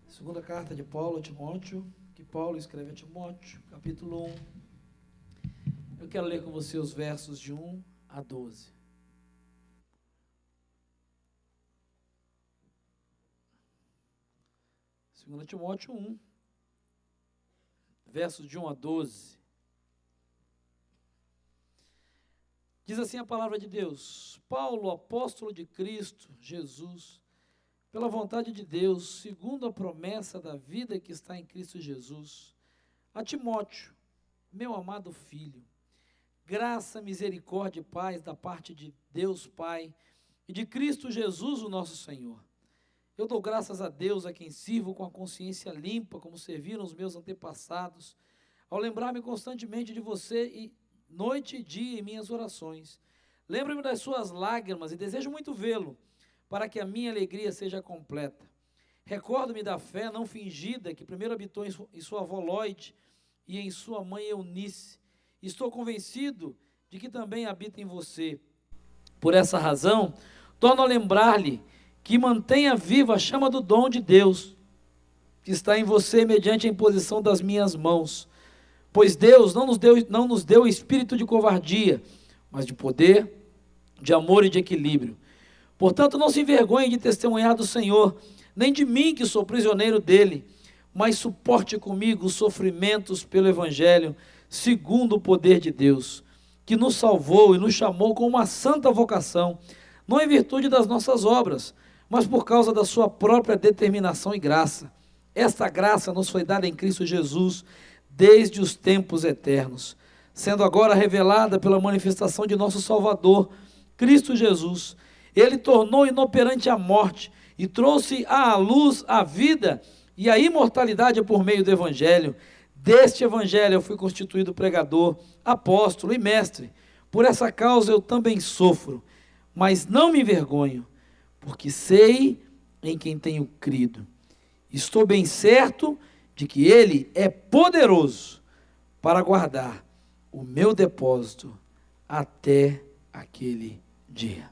Segunda carta de Paulo a Timóteo, que Paulo escreve a Timóteo, capítulo 1. Eu quero ler com você os versos de 1 a 12. Segunda Timóteo 1, versos de 1 a 12. Diz assim a palavra de Deus: Paulo, apóstolo de Cristo Jesus, pela vontade de Deus, segundo a promessa da vida que está em Cristo Jesus, a Timóteo, meu amado filho, graça, misericórdia e paz da parte de Deus Pai e de Cristo Jesus, o nosso Senhor. Eu dou graças a Deus, a quem sirvo com a consciência limpa, como serviram os meus antepassados, ao lembrar-me constantemente de você e noite e dia em minhas orações. Lembro-me das suas lágrimas e desejo muito vê-lo, para que a minha alegria seja completa. Recordo-me da fé não fingida que primeiro habitou em sua avó Lóide e em sua mãe Eunice. Estou convencido de que também habita em você. Por essa razão, torno a lembrar-lhe que mantenha viva a chama do dom de Deus, que está em você mediante a imposição das minhas mãos. Pois Deus não nos deu espírito de covardia, mas de poder, de amor e de equilíbrio. Portanto, não se envergonhe de testemunhar do Senhor, nem de mim que sou prisioneiro dele, mas suporte comigo os sofrimentos pelo Evangelho, segundo o poder de Deus, que nos salvou e nos chamou com uma santa vocação, não em virtude das nossas obras, mas por causa da sua própria determinação e graça. Esta graça nos foi dada em Cristo Jesus desde os tempos eternos, sendo agora revelada pela manifestação de nosso Salvador, Cristo Jesus. Ele tornou inoperante a morte e trouxe à luz a vida e a imortalidade por meio do Evangelho. Deste Evangelho eu fui constituído pregador, apóstolo e mestre. Por essa causa eu também sofro, mas não me envergonho, porque sei em quem tenho crido. Estou bem certo de que Ele é poderoso para guardar o meu depósito até aquele dia.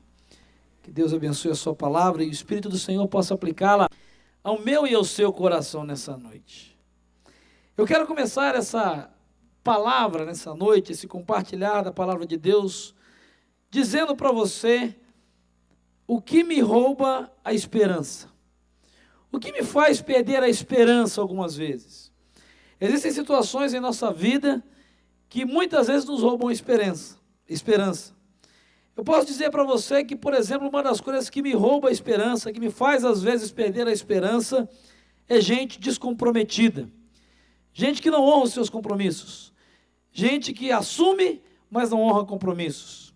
Que Deus abençoe a sua palavra e o Espírito do Senhor possa aplicá-la ao meu e ao seu coração nessa noite. Eu quero começar essa palavra nessa noite, esse compartilhar da palavra de Deus, dizendo para você o que me rouba a esperança. O que me faz perder a esperança algumas vezes. Existem situações em nossa vida que muitas vezes nos roubam a esperança. Eu posso dizer para você que, por exemplo, uma das coisas que me rouba a esperança, que me faz às vezes perder a esperança, é gente descomprometida. Gente que não honra os seus compromissos. Gente que assume, mas não honra compromissos.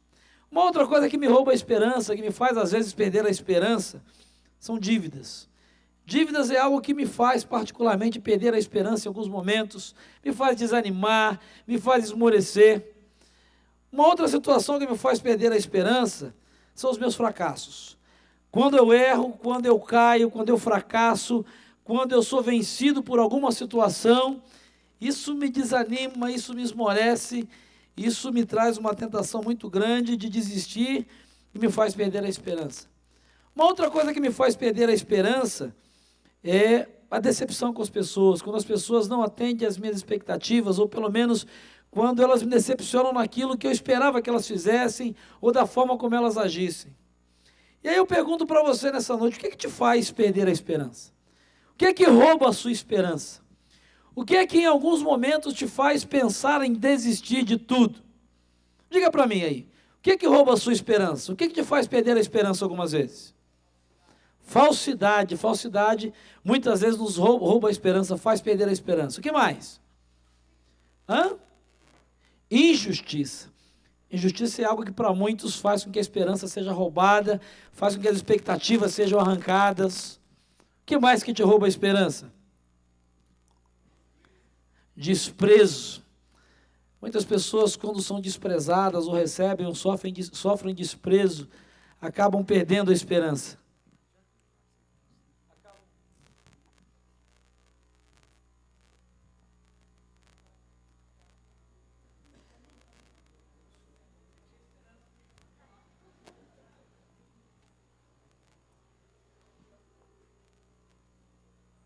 Uma outra coisa que me rouba a esperança, que me faz às vezes perder a esperança, são dívidas. Dívidas é algo que me faz particularmente perder a esperança em alguns momentos, me faz desanimar, me faz esmorecer. Uma outra situação que me faz perder a esperança são os meus fracassos. Quando eu erro, quando eu caio, quando eu fracasso, quando eu sou vencido por alguma situação, isso me desanima, isso me esmorece, isso me traz uma tentação muito grande de desistir e me faz perder a esperança. Uma outra coisa que me faz perder a esperança é a decepção com as pessoas, quando as pessoas não atendem às minhas expectativas, ou pelo menos quando elas me decepcionam naquilo que eu esperava que elas fizessem, ou da forma como elas agissem. E aí eu pergunto para você nessa noite, o que é que te faz perder a esperança? O que é que rouba a sua esperança? O que é que em alguns momentos te faz pensar em desistir de tudo? Diga para mim aí, o que é que rouba a sua esperança? O que é que te faz perder a esperança algumas vezes? Falsidade muitas vezes nos rouba a esperança, faz perder a esperança. O que mais? Injustiça. Injustiça é algo que para muitos faz com que a esperança seja roubada, faz com que as expectativas sejam arrancadas. O que mais que te rouba a esperança? Desprezo. Muitas pessoas, quando são desprezadas ou recebem ou sofrem desprezo, acabam perdendo a esperança.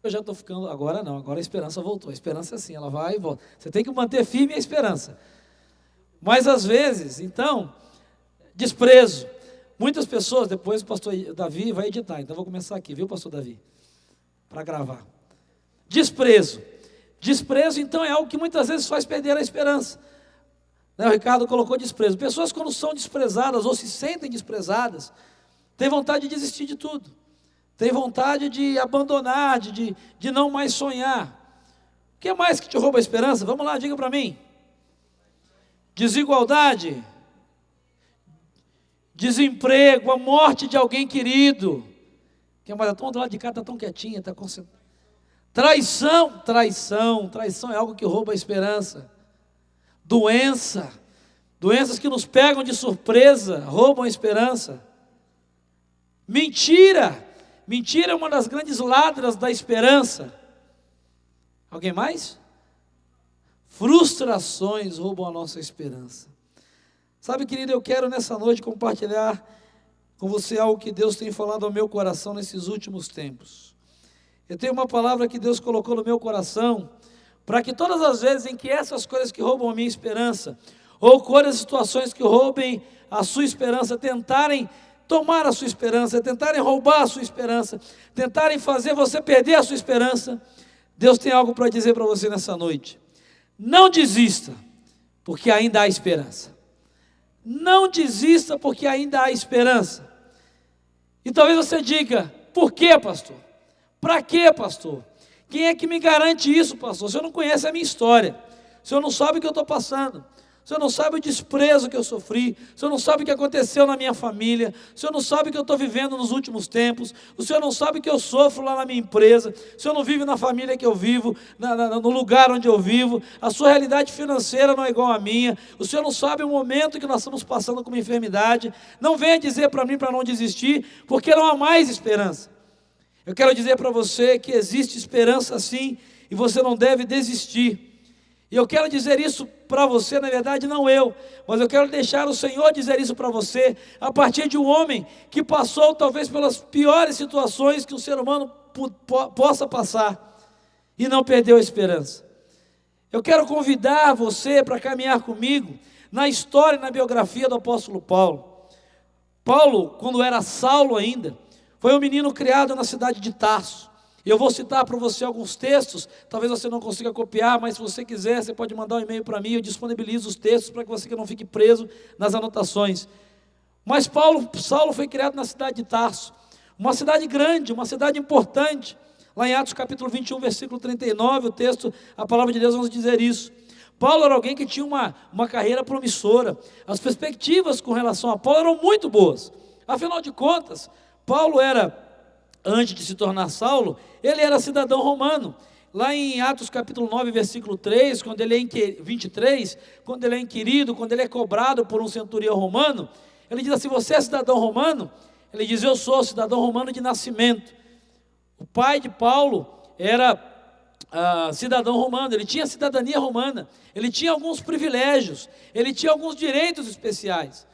Eu já estou ficando, agora não, agora a esperança voltou. A esperança é assim, ela vai e volta. Você tem que manter firme a esperança. Mas às vezes, então, desprezo. Muitas pessoas, depois o pastor Davi vai editar, então eu vou começar aqui, viu, pastor Davi? Para gravar. Desprezo. Desprezo, então, é algo que muitas vezes faz perder a esperança. Né, o Ricardo colocou desprezo. Pessoas, quando são desprezadas ou se sentem desprezadas, têm vontade de desistir de tudo. Têm vontade de abandonar, de não mais sonhar. O que mais que te rouba a esperança? Vamos lá, diga para mim. Desigualdade, desemprego, a morte de alguém querido. Que mais? A turma do lado de cá está tão quietinha, está concentrada. Traição é algo que rouba a esperança. Doenças que nos pegam de surpresa, roubam a esperança. Mentira é uma das grandes ladras da esperança. Alguém mais? Frustrações roubam a nossa esperança. Sabe, querido, eu quero nessa noite compartilhar com você algo que Deus tem falado ao meu coração nesses últimos tempos. Eu tenho uma palavra que Deus colocou no meu coração, para que todas as vezes em que essas coisas que roubam a minha esperança, ou coisas, situações que roubem a sua esperança, tentarem tomar a sua esperança, tentarem roubar a sua esperança, tentarem fazer você perder a sua esperança, Deus tem algo para dizer para você nessa noite. Não desista, porque ainda há esperança. Não desista, porque ainda há esperança. E talvez você diga, por quê, pastor? Para quê, pastor? Quem é que me garante isso, pastor? O senhor não conhece a minha história. O senhor não sabe o que eu estou passando. O senhor não sabe o desprezo que eu sofri. O senhor não sabe o que aconteceu na minha família. O senhor não sabe o que eu estou vivendo nos últimos tempos. O senhor não sabe o que eu sofro lá na minha empresa. O senhor não vive na família que eu vivo, no lugar onde eu vivo. A sua realidade financeira não é igual à minha. O senhor não sabe o momento que nós estamos passando com uma enfermidade. Não venha dizer para mim para não desistir, porque não há mais esperança. Eu quero dizer para você que existe esperança sim, e você não deve desistir. E eu quero dizer isso para você, na verdade não eu, mas eu quero deixar o Senhor dizer isso para você, a partir de um homem que passou talvez pelas piores situações que um ser humano possa passar, e não perdeu a esperança. Eu quero convidar você para caminhar comigo na história e na biografia do apóstolo Paulo. Paulo, quando era Saulo ainda, foi um menino criado na cidade de Tarso. Eu vou citar para você alguns textos, talvez você não consiga copiar, mas se você quiser, você pode mandar um e-mail para mim, eu disponibilizo os textos para que você não fique preso nas anotações. Mas Saulo foi criado na cidade de Tarso, uma cidade grande, uma cidade importante. Lá em Atos capítulo 21, versículo 39, o texto, a palavra de Deus vai nos dizer isso. Paulo era alguém que tinha uma carreira promissora, as perspectivas com relação a Paulo eram muito boas. Afinal de contas, Paulo era, antes de se tornar Saulo, ele era cidadão romano. Lá em Atos capítulo 9, versículo 3, 23, quando ele é inquirido, quando ele é cobrado por um centurião romano, ele diz assim, você é cidadão romano? Ele diz, eu sou cidadão romano de nascimento. O pai de Paulo era cidadão romano, ele tinha cidadania romana, ele tinha alguns privilégios, ele tinha alguns direitos especiais.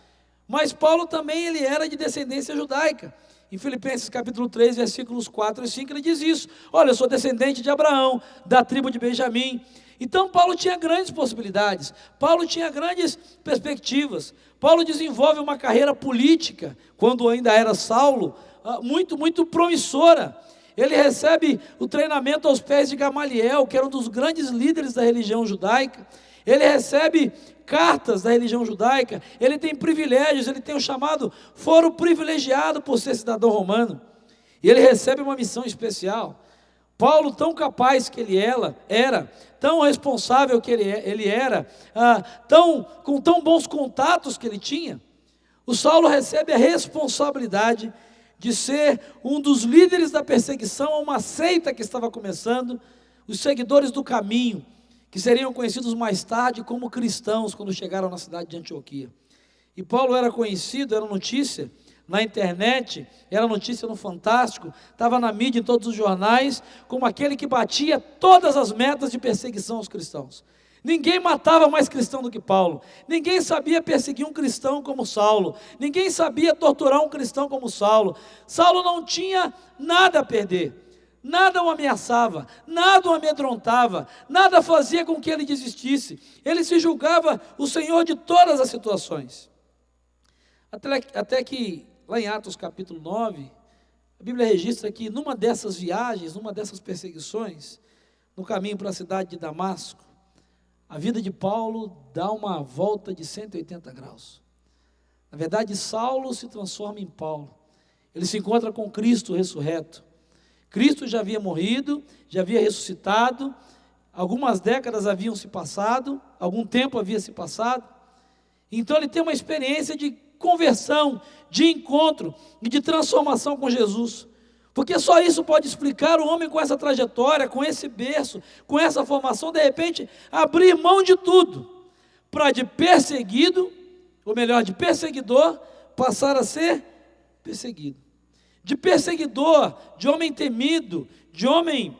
Mas Paulo também ele era de descendência judaica. Em Filipenses capítulo 3, versículos 4 e 5, ele diz isso. Olha, eu sou descendente de Abraão, da tribo de Benjamim. Então Paulo tinha grandes possibilidades, Paulo tinha grandes perspectivas. Paulo desenvolve uma carreira política, quando ainda era Saulo, muito promissora. Ele recebe o treinamento aos pés de Gamaliel, que era um dos grandes líderes da religião judaica. Ele recebe cartas da religião judaica, ele tem privilégios, ele tem o chamado foro privilegiado por ser cidadão romano, e ele recebe uma missão especial. Paulo, tão capaz que ele era, tão responsável que ele era, com tão bons contatos que ele tinha, o Saulo recebe a responsabilidade de ser um dos líderes da perseguição a uma seita que estava começando, os seguidores do caminho, que seriam conhecidos mais tarde como cristãos, quando chegaram na cidade de Antioquia. E Paulo era conhecido, era notícia na internet, era notícia no Fantástico, estava na mídia, em todos os jornais, como aquele que batia todas as metas de perseguição aos cristãos. Ninguém matava mais cristão do que Paulo, ninguém sabia perseguir um cristão como Saulo, ninguém sabia torturar um cristão como Saulo. Saulo não tinha nada a perder. nada o ameaçava, nada o amedrontava, nada fazia com que ele desistisse. Ele se julgava o Senhor de todas as situações. Até que, lá em Atos capítulo 9, a Bíblia registra que numa dessas viagens, numa dessas perseguições, no caminho para a cidade de Damasco, a vida de Paulo dá uma volta de 180 graus. Na verdade, Saulo se transforma em Paulo. Ele se encontra com Cristo ressurreto. Cristo já havia morrido, já havia ressuscitado, algumas décadas haviam se passado, algum tempo havia se passado. Então ele tem uma experiência de conversão, de encontro e de transformação com Jesus. Porque só isso pode explicar o homem com essa trajetória, com esse berço, com essa formação, de repente, abrir mão de tudo, para de perseguido, ou melhor, de perseguidor, passar a ser perseguido. De perseguidor, de homem temido, de homem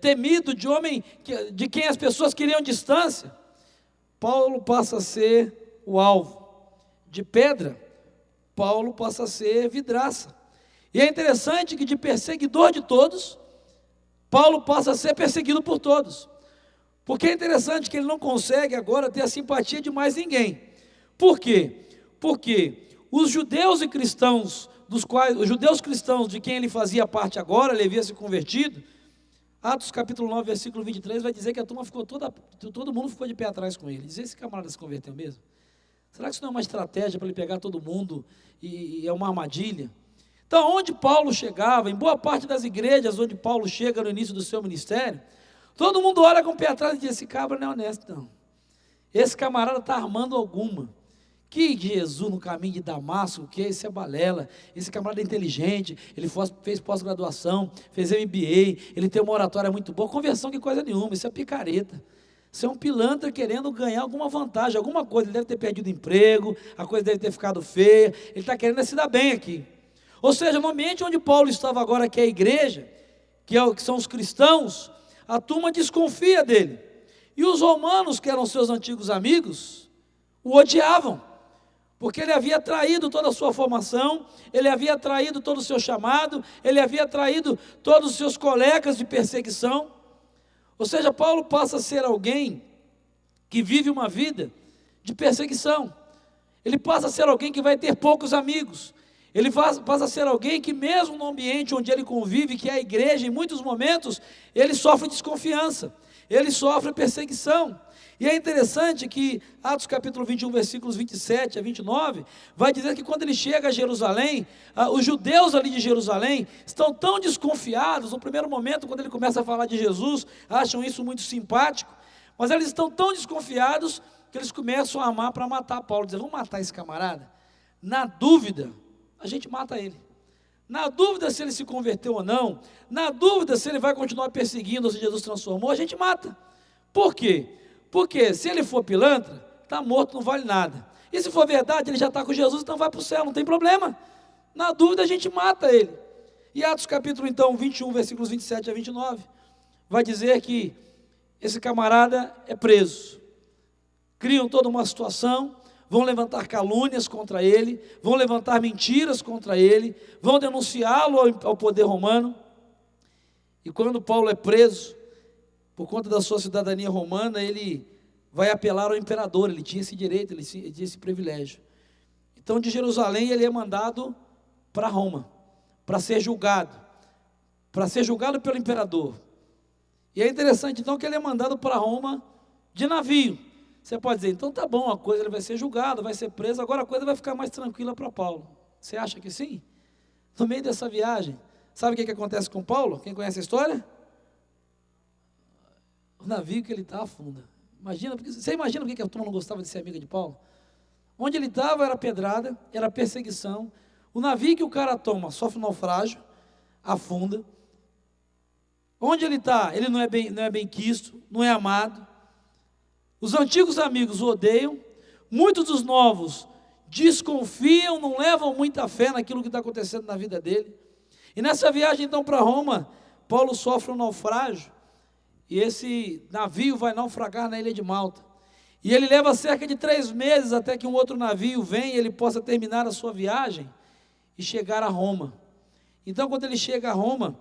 temido, de homem de quem as pessoas queriam distância, Paulo passa a ser o alvo. De pedra, Paulo passa a ser vidraça. E é interessante que de perseguidor de todos, Paulo passa a ser perseguido por todos. Porque é interessante que ele não consegue agora ter a simpatia de mais ninguém. Por quê? Porque os judeus e cristãos, os judeus cristãos de quem ele fazia parte agora, ele havia se convertido, Atos capítulo 9, versículo 23, vai dizer que a turma ficou todo mundo ficou de pé atrás com ele. Diz: esse camarada se converteu mesmo? Será que isso não é uma estratégia para ele pegar todo mundo e é uma armadilha? Então, onde Paulo chegava, em boa parte das igrejas onde Paulo chega no início do seu ministério, todo mundo olha com o pé atrás e diz: esse cabra não é honesto, não. Esse camarada está armando alguma. Que Jesus no caminho de Damasco, que esse é balela, esse camarada é inteligente, ele fez pós-graduação, fez MBA, ele tem uma oratória muito boa. Conversão que coisa nenhuma, isso é picareta. Isso é um pilantra querendo ganhar alguma vantagem, alguma coisa. Ele deve ter perdido emprego, a coisa deve ter ficado feia, ele está querendo se dar bem aqui. Ou seja, no ambiente onde Paulo estava agora, que é a igreja, que são os cristãos, a turma desconfia dele. E os romanos, que eram seus antigos amigos, o odiavam, porque ele havia traído toda a sua formação, ele havia traído todo o seu chamado, ele havia traído todos os seus colegas de perseguição. Ou seja, Paulo passa a ser alguém que vive uma vida de perseguição. Ele passa a ser alguém que vai ter poucos amigos. Ele passa a ser alguém que mesmo no ambiente onde ele convive, que é a igreja, em muitos momentos, ele sofre desconfiança, ele sofre perseguição. E é interessante que Atos capítulo 21, versículos 27 a 29, vai dizer que quando ele chega a Jerusalém, os judeus ali de Jerusalém estão tão desconfiados. No primeiro momento, quando ele começa a falar de Jesus, acham isso muito simpático, mas eles estão tão desconfiados que eles começam a armar para matar Paulo. Dizem: vamos matar esse camarada? Na dúvida, a gente mata ele. Na dúvida se ele se converteu ou não, na dúvida se ele vai continuar perseguindo ou se Jesus transformou, a gente mata. Por quê? Porque se ele for pilantra, está morto, não vale nada. E se for verdade, ele já está com Jesus, então vai para o céu, não tem problema. Na dúvida, a gente mata ele. E Atos capítulo, então, 21, versículos 27 a 29, vai dizer que esse camarada é preso. Criam toda uma situação, vão levantar calúnias contra ele, vão levantar mentiras contra ele, vão denunciá-lo ao poder romano. E quando Paulo é preso, por conta da sua cidadania romana, ele vai apelar ao imperador. Ele tinha esse direito, ele tinha esse privilégio. Então, de Jerusalém, ele é mandado para Roma, para ser julgado pelo imperador. E é interessante, então, que ele é mandado para Roma de navio. Você pode dizer: então tá bom, a coisa, ele vai ser julgado, vai ser preso, agora a coisa vai ficar mais tranquila para Paulo. Você acha que sim? No meio dessa viagem, sabe o que acontece com Paulo? Quem conhece a história? O navio que ele está afunda. Você imagina por que a turma não gostava de ser amiga de Paulo? Onde ele estava era pedrada, era perseguição. O navio que o cara toma sofre naufrágio, afunda. Onde ele está, ele não é bem quisto, não é amado. Os antigos amigos o odeiam. Muitos dos novos desconfiam, não levam muita fé naquilo que está acontecendo na vida dele. E nessa viagem então para Roma, Paulo sofre um naufrágio. E esse navio vai naufragar na ilha de Malta. E ele leva cerca de 3 meses até que um outro navio venha e ele possa terminar a sua viagem e chegar a Roma. Então, quando ele chega a Roma,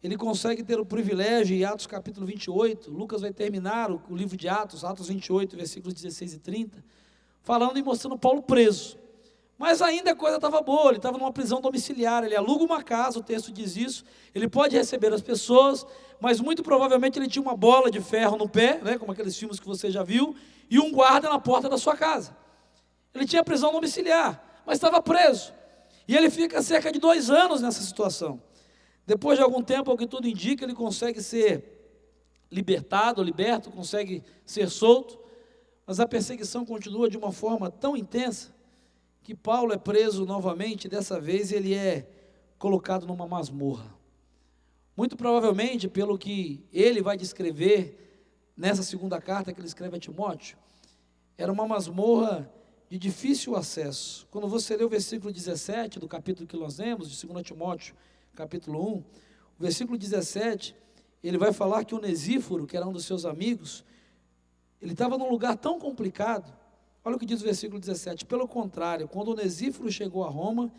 ele consegue ter o privilégio, em Atos capítulo 28, Lucas vai terminar o livro de Atos, Atos 28, versículos 16 e 30, falando e mostrando Paulo preso. Mas ainda a coisa estava boa, ele estava numa prisão domiciliar, ele aluga uma casa, o texto diz isso, ele pode receber as pessoas, mas muito provavelmente ele tinha uma bola de ferro no pé, né, como aqueles filmes que você já viu, e um guarda na porta da sua casa. Ele tinha prisão domiciliar, mas estava preso, e ele fica cerca de 2 anos nessa situação. Depois de algum tempo, ao que tudo indica, ele consegue ser liberto, consegue ser solto, mas a perseguição continua de uma forma tão intensa, que Paulo é preso novamente, dessa vez ele é colocado numa masmorra. Muito provavelmente, pelo que ele vai descrever nessa segunda carta que ele escreve a Timóteo, era uma masmorra de difícil acesso. Quando você lê o versículo 17 do capítulo que nós lemos, de 2 Timóteo, capítulo 1, o versículo 17, ele vai falar que o Onesíforo, que era um dos seus amigos, ele estava num lugar tão complicado. Olha o que diz o versículo 17, pelo contrário, quando Onesíforo chegou a Roma,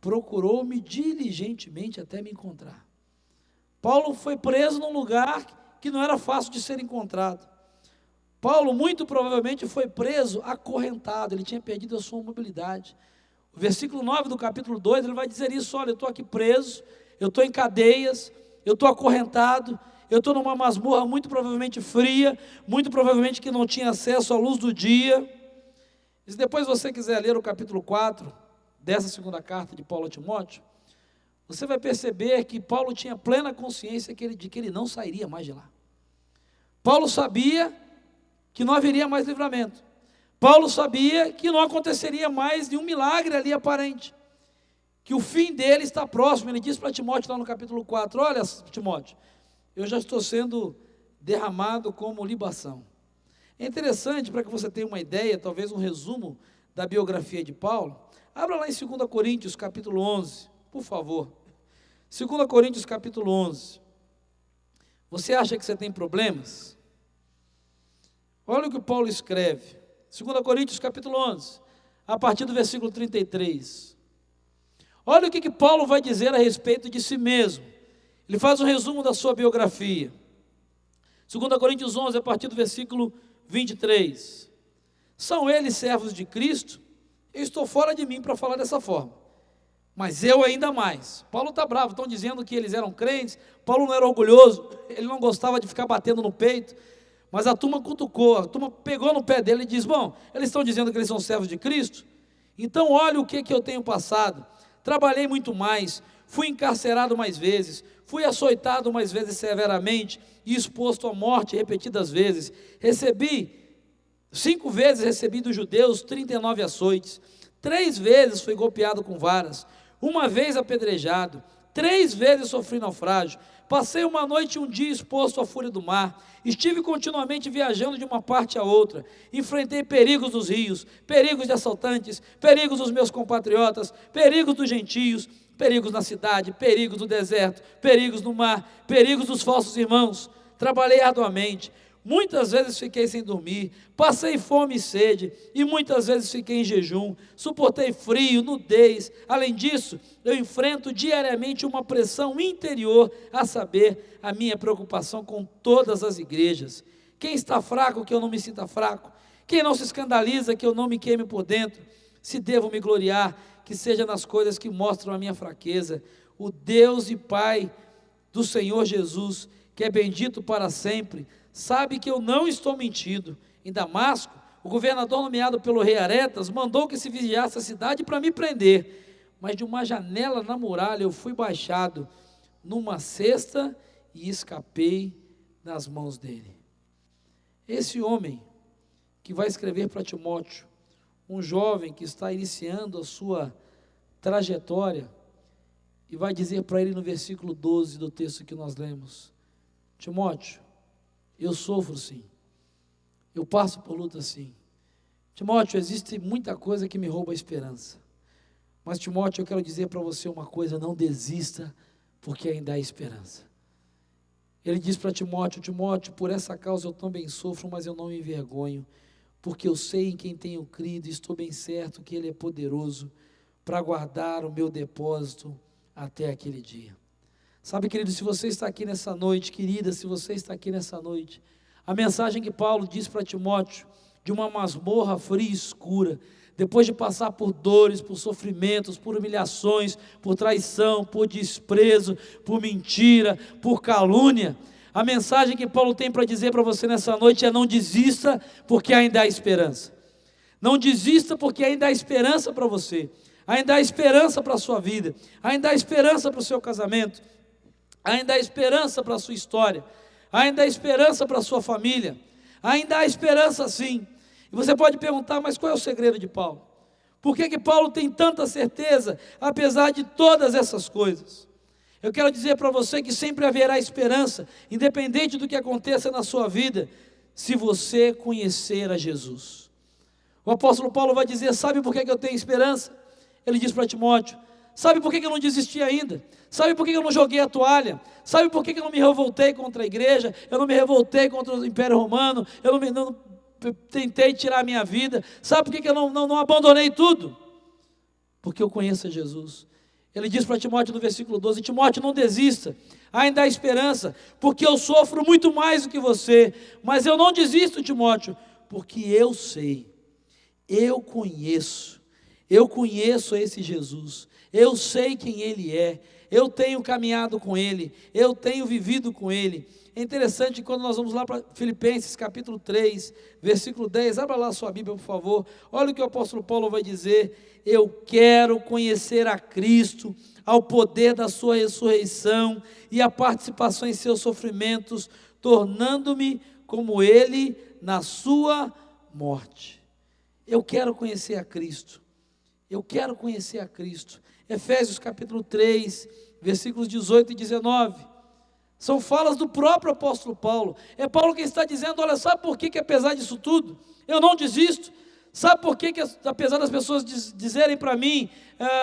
procurou-me diligentemente até me encontrar. Paulo foi preso num lugar que não era fácil de ser encontrado. Paulo muito provavelmente foi preso acorrentado, ele tinha perdido a sua mobilidade. O versículo 9 do capítulo 2, ele vai dizer isso, olha, eu estou aqui preso, eu estou em cadeias, eu estou acorrentado, eu estou numa masmorra muito provavelmente fria, muito provavelmente que não tinha acesso à luz do dia. E se depois você quiser ler o capítulo 4 dessa segunda carta de Paulo a Timóteo, você vai perceber que Paulo tinha plena consciência de que ele não sairia mais de lá. Paulo sabia que não haveria mais livramento. Paulo sabia que não aconteceria mais nenhum milagre ali aparente, que o fim dele está próximo. Ele diz para Timóteo lá no capítulo 4, olha Timóteo, eu já estou sendo derramado como libação. É interessante, para que você tenha uma ideia, talvez um resumo da biografia de Paulo. Abra lá em 2 Coríntios, capítulo 11, por favor. 2 Coríntios, capítulo 11. Você acha que você tem problemas? Olha o que Paulo escreve. 2 Coríntios, capítulo 11, a partir do versículo 33. Olha o que Paulo vai dizer a respeito de si mesmo. Ele faz um resumo da sua biografia. 2 Coríntios 11, a partir do versículo 23. São eles servos de Cristo? Eu estou fora de mim para falar dessa forma, mas eu ainda mais. Paulo está bravo, estão dizendo que eles eram crentes. Paulo não era orgulhoso, ele não gostava de ficar batendo no peito, mas a turma cutucou, a turma pegou no pé dele e diz, bom, eles estão dizendo que eles são servos de Cristo? Então olha o que eu tenho passado. Trabalhei muito mais, fui encarcerado mais vezes, fui açoitado mais vezes severamente e exposto à morte repetidas vezes. 5 vezes recebi dos judeus 39 açoites, 3 vezes fui golpeado com varas, 1 vez apedrejado, 3 vezes sofri naufrágio, passei uma noite e um dia exposto à fúria do mar, estive continuamente viajando de uma parte a outra, enfrentei perigos dos rios, perigos de assaltantes, perigos dos meus compatriotas, perigos dos gentios, perigos na cidade, perigos no deserto, perigos no mar, perigos dos falsos irmãos. Trabalhei arduamente, muitas vezes fiquei sem dormir, passei fome e sede, e muitas vezes fiquei em jejum, suportei frio, nudez. Além disso, eu enfrento diariamente uma pressão interior, a saber, a minha preocupação com todas as igrejas. Quem está fraco, que eu não me sinta fraco? Quem não se escandaliza, que eu não me queime por dentro? Se devo me gloriar, que seja nas coisas que mostram a minha fraqueza. O Deus e Pai do Senhor Jesus, que é bendito para sempre, sabe que eu não estou mentindo. Em Damasco, o governador nomeado pelo rei Aretas mandou que se vigiasse a cidade para me prender, mas de uma janela na muralha eu fui baixado numa cesta e escapei das mãos dele. Esse homem que vai escrever para Timóteo, um jovem que está iniciando a sua trajetória, e vai dizer para ele no versículo 12 do texto que nós lemos, Timóteo, eu sofro sim, eu passo por luta sim. Timóteo, existe muita coisa que me rouba a esperança, mas Timóteo, eu quero dizer para você uma coisa, não desista, porque ainda há esperança. Ele diz para Timóteo, Timóteo, por essa causa eu também sofro, mas eu não me envergonho, porque eu sei em quem tenho crido e estou bem certo que Ele é poderoso para guardar o meu depósito até aquele dia. Sabe, querido, se você está aqui nessa noite, querida, se você está aqui nessa noite, a mensagem que Paulo diz para Timóteo, de uma masmorra fria e escura, depois de passar por dores, por sofrimentos, por humilhações, por traição, por desprezo, por mentira, por calúnia, a mensagem que Paulo tem para dizer para você nessa noite é: não desista, porque ainda há esperança. Não desista, porque ainda há esperança para você, ainda há esperança para a sua vida, ainda há esperança para o seu casamento, ainda há esperança para a sua história, ainda há esperança para a sua família, ainda há esperança sim. E você pode perguntar: mas qual é o segredo de Paulo? Por que Paulo tem tanta certeza, apesar de todas essas coisas? Eu quero dizer para você que sempre haverá esperança, independente do que aconteça na sua vida, se você conhecer a Jesus. O apóstolo Paulo vai dizer: sabe por que eu tenho esperança? Ele diz para Timóteo: sabe por que eu não desisti ainda? Sabe por que eu não joguei a toalha? Sabe por que eu não me revoltei contra a igreja? Eu não me revoltei contra o Império Romano? Eu não tentei tirar a minha vida? Sabe por que eu não abandonei tudo? Porque eu conheço a Jesus. Ele diz para Timóteo no versículo 12: Timóteo, não desista, ainda há esperança, porque eu sofro muito mais do que você, mas eu não desisto, Timóteo, porque eu sei, eu conheço esse Jesus, eu sei quem Ele é, eu tenho caminhado com Ele, eu tenho vivido com Ele. É interessante quando nós vamos lá para Filipenses capítulo 3, versículo 10, abra lá a sua Bíblia, por favor. Olha o que o apóstolo Paulo vai dizer: eu quero conhecer a Cristo, ao poder da sua ressurreição e a participação em seus sofrimentos, tornando-me como Ele na sua morte. Eu quero conhecer a Cristo, eu quero conhecer a Cristo. Efésios capítulo 3, versículos 18 e 19, são falas do próprio apóstolo Paulo. É Paulo quem está dizendo: olha, sabe por que apesar disso tudo, eu não desisto? Sabe por que apesar das pessoas dizerem para mim,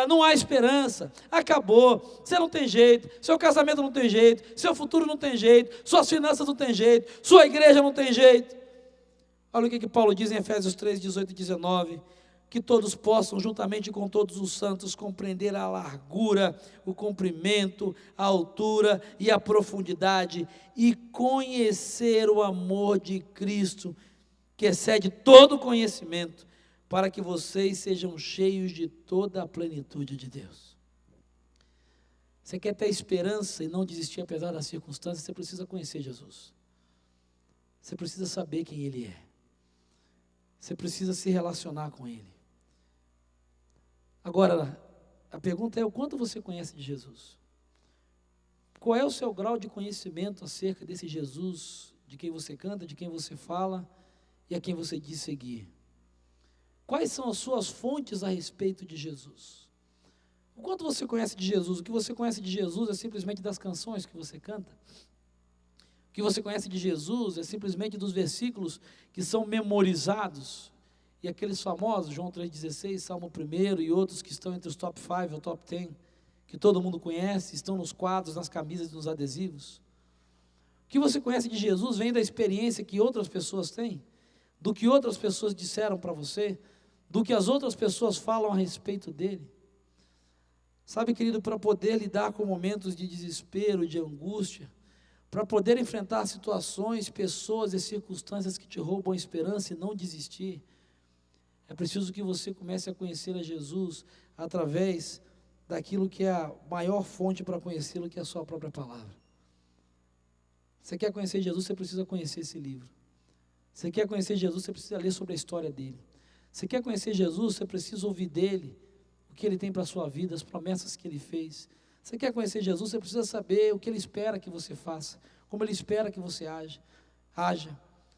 não há esperança, acabou, você não tem jeito, seu casamento não tem jeito, seu futuro não tem jeito, suas finanças não tem jeito, sua igreja não tem jeito? Olha o que Paulo diz em Efésios 3, 18 e 19, que todos possam, juntamente com todos os santos, compreender a largura, o comprimento, a altura e a profundidade, e conhecer o amor de Cristo, que excede todo conhecimento, para que vocês sejam cheios de toda a plenitude de Deus. Você quer ter esperança e não desistir apesar das circunstâncias? Você precisa conhecer Jesus, você precisa saber quem Ele é, você precisa se relacionar com Ele. Agora, a pergunta é: o quanto você conhece de Jesus? Qual é o seu grau de conhecimento acerca desse Jesus, de quem você canta, de quem você fala e a quem você diz seguir? Quais são as suas fontes a respeito de Jesus? O quanto você conhece de Jesus? O que você conhece de Jesus é simplesmente das canções que você canta? O que você conhece de Jesus é simplesmente dos versículos que são memorizados? E aqueles famosos, João 3,16, Salmo 1 e outros que estão entre os top 5 ou top 10, que todo mundo conhece, estão nos quadros, nas camisas e nos adesivos. O que você conhece de Jesus vem da experiência que outras pessoas têm, do que outras pessoas disseram para você, do que as outras pessoas falam a respeito dele. Sabe, querido, para poder lidar com momentos de desespero, de angústia, para poder enfrentar situações, pessoas e circunstâncias que te roubam a esperança e não desistir, é preciso que você comece a conhecer a Jesus através daquilo que é a maior fonte para conhecê-lo, que é a sua própria palavra. Você quer conhecer Jesus, você precisa conhecer esse livro. Você quer conhecer Jesus, você precisa ler sobre a história dele. Você quer conhecer Jesus, você precisa ouvir dele, o que ele tem para a sua vida, as promessas que ele fez. Você quer conhecer Jesus, você precisa saber o que ele espera que você faça, como ele espera que você haja.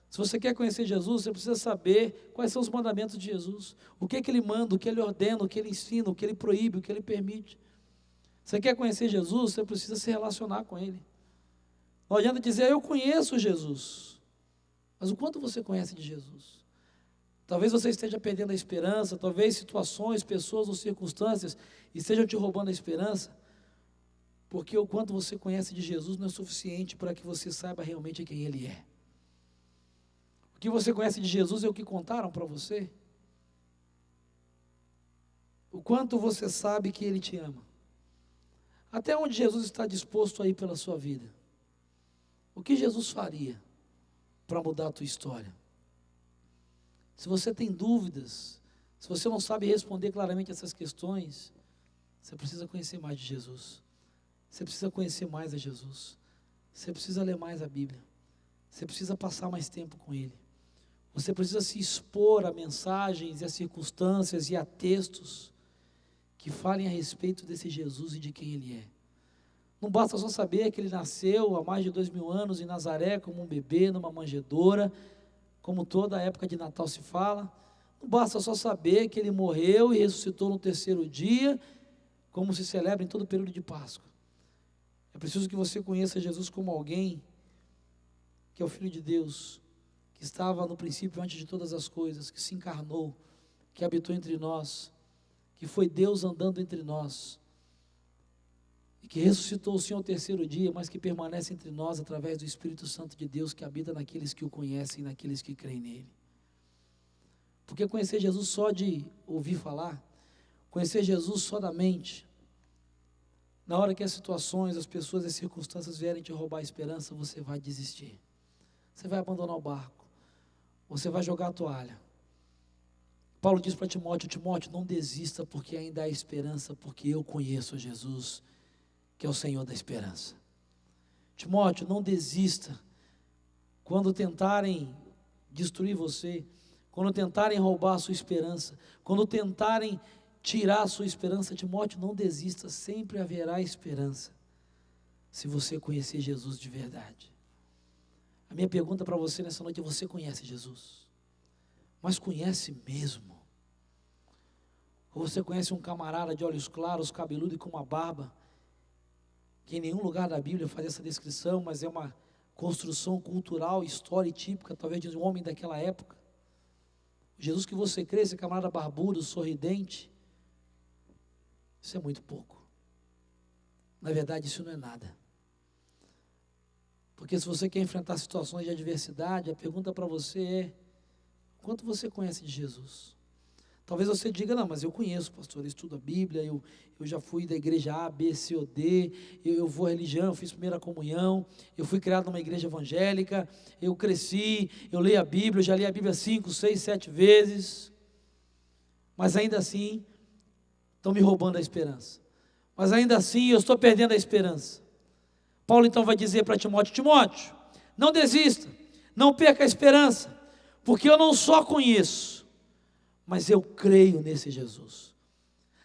Se você quer conhecer Jesus, você precisa saber quais são os mandamentos de Jesus, o que ele manda, o que ele ordena, o que ele ensina, o que ele proíbe, o que ele permite. Você quer conhecer Jesus, você precisa se relacionar com ele. Não adianta dizer: eu conheço Jesus, mas o quanto você conhece de Jesus? Talvez você esteja perdendo a esperança, talvez situações, pessoas ou circunstâncias estejam te roubando a esperança, porque o quanto você conhece de Jesus não é suficiente para que você saiba realmente quem Ele é. O que você conhece de Jesus é o que contaram para você. O quanto você sabe que Ele te ama. Até onde Jesus está disposto a ir pela sua vida? O que Jesus faria para mudar a tua história? Se você tem dúvidas, se você não sabe responder claramente essas questões, você precisa conhecer mais de Jesus. Você precisa conhecer mais a Jesus. Você precisa ler mais a Bíblia. Você precisa passar mais tempo com Ele. Você precisa se expor a mensagens e a circunstâncias e a textos que falem a respeito desse Jesus e de quem Ele é. Não basta só saber que Ele nasceu há mais de 2000 anos em Nazaré como um bebê, numa manjedoura, como toda a época de Natal se fala. Não basta só saber que Ele morreu e ressuscitou no terceiro dia, como se celebra em todo o período de Páscoa. É preciso que você conheça Jesus como alguém que é o Filho de Deus, que estava no princípio antes de todas as coisas, que se encarnou, que habitou entre nós, que foi Deus andando entre nós, e que ressuscitou o Senhor ao terceiro dia, mas que permanece entre nós através do Espírito Santo de Deus, que habita naqueles que o conhecem e naqueles que creem nele. Porque conhecer Jesus só de ouvir falar, conhecer Jesus só da mente, na hora que as situações, as pessoas e as circunstâncias vierem te roubar a esperança, você vai desistir. Você vai abandonar o barco. Você vai jogar a toalha. Paulo diz para Timóteo: Timóteo, não desista, porque ainda há esperança, porque eu conheço Jesus, que é o Senhor da esperança. Timóteo, não desista. Quando tentarem destruir você, quando tentarem roubar a sua esperança, quando tentarem tirar a sua esperança, Timóteo, não desista, sempre haverá esperança, se você conhecer Jesus de verdade. A minha pergunta para você nessa noite é: você conhece Jesus? Mas conhece mesmo? Ou você conhece um camarada de olhos claros, cabeludo e com uma barba, que em nenhum lugar da Bíblia faz essa descrição, mas é uma construção cultural, história e típica, talvez de um homem daquela época? O Jesus que você crê, esse camarada barbudo, sorridente, isso é muito pouco. Na verdade, isso não é nada. Porque se você quer enfrentar situações de adversidade, a pergunta para você é: quanto você conhece de Jesus? Talvez você diga: não, mas eu conheço, pastor, eu estudo a Bíblia, eu já fui da igreja A, B, C ou D, eu vou à religião, eu fiz primeira comunhão, eu fui criado numa igreja evangélica, eu cresci, eu leio a Bíblia, eu já li a Bíblia 5, 6, 7 vezes, mas ainda assim, estão me roubando a esperança. Mas ainda assim, eu estou perdendo a esperança. Paulo então vai dizer para Timóteo: Timóteo, não desista, não perca a esperança, porque eu não só conheço, mas eu creio nesse Jesus.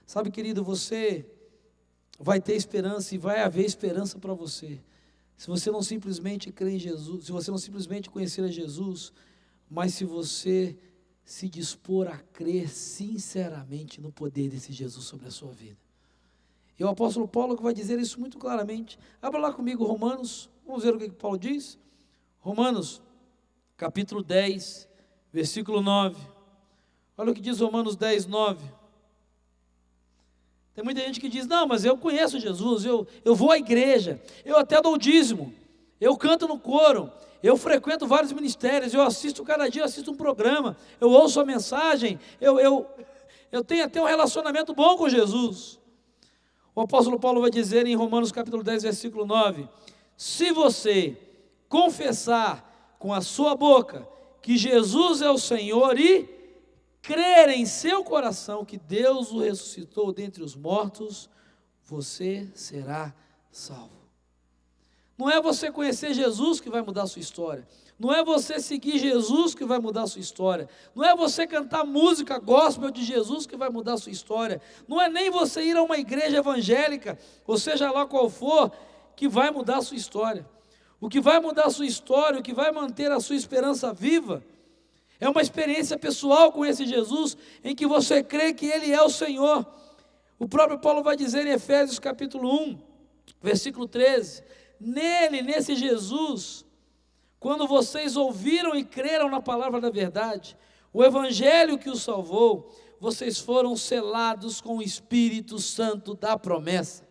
Sabe, querido, você vai ter esperança e vai haver esperança para você, se você não simplesmente crer em Jesus, se você não simplesmente conhecer a Jesus, mas se você se dispor a crer sinceramente no poder desse Jesus sobre a sua vida. E o apóstolo Paulo que vai dizer isso muito claramente. Abra lá comigo Romanos, vamos ver o que Paulo diz. Romanos, capítulo 10, versículo 9. Olha o que diz Romanos 10, 9. Tem muita gente que diz: não, mas eu conheço Jesus, eu vou à igreja, eu até dou o dízimo, eu canto no coro, eu frequento vários ministérios, eu assisto cada dia, eu assisto um programa, eu ouço a mensagem, eu tenho até um relacionamento bom com Jesus. O apóstolo Paulo vai dizer em Romanos capítulo 10, versículo 9: se você confessar com a sua boca que Jesus é o Senhor e crer em seu coração que Deus o ressuscitou dentre os mortos, você será salvo. Não é você conhecer Jesus que vai mudar a sua história. Não é você seguir Jesus que vai mudar a sua história. Não é você cantar música gospel de Jesus que vai mudar a sua história. Não é nem você ir a uma igreja evangélica, ou seja lá qual for, que vai mudar a sua história. O que vai mudar a sua história, o que vai manter a sua esperança viva, é uma experiência pessoal com esse Jesus, em que você crê que Ele é o Senhor. O próprio Paulo vai dizer em Efésios capítulo 1, versículo 13, nele, nesse Jesus, quando vocês ouviram e creram na palavra da verdade, o evangelho que os salvou, vocês foram selados com o Espírito Santo da promessa.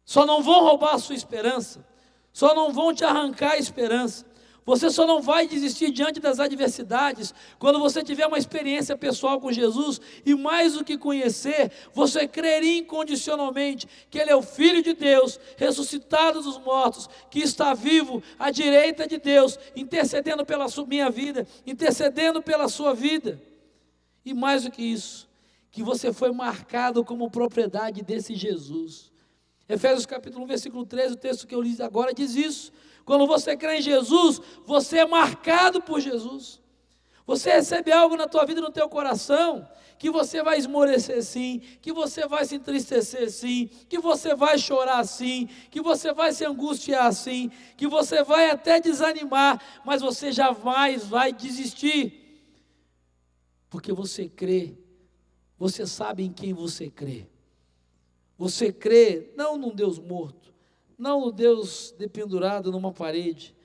Só não vão roubar a sua esperança, só não vão te arrancar a esperança, Você só não vai desistir diante das adversidades quando você tiver uma experiência pessoal com Jesus e, mais do que conhecer, você crer incondicionalmente que Ele é o Filho de Deus, ressuscitado dos mortos, que está vivo à direita de Deus, intercedendo pela minha vida, intercedendo pela sua vida. E mais do que isso, que você foi marcado como propriedade desse Jesus. Efésios capítulo 1, versículo 13, o texto que eu li agora diz isso. Quando você crê em Jesus, você é marcado por Jesus. Você recebe algo na tua vida, no teu coração, que você vai esmorecer sim, que você vai se entristecer sim, que você vai chorar sim, que você vai se angustiar sim, que você vai até desanimar, mas você jamais vai desistir, porque você crê, você sabe em quem você crê. Você crê não num Deus morto, não num Deus dependurado numa parede,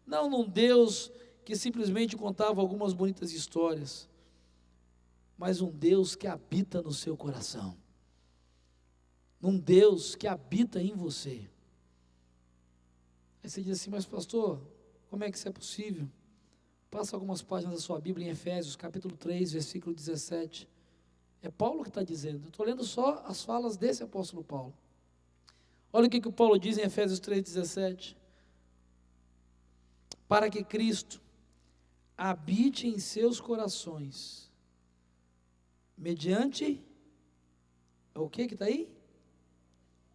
não num Deus que simplesmente contava algumas bonitas histórias, mas um Deus que habita no seu coração, um Deus que habita em você. Aí você diz assim, mas pastor, como é que isso é possível? Passa algumas páginas da sua Bíblia em Efésios, capítulo 3, versículo 17. É Paulo que está dizendo, eu estou lendo só as falas desse apóstolo Paulo. Olha o que o Paulo diz em Efésios 3,17. Para que Cristo habite em seus corações, mediante, o que está aí?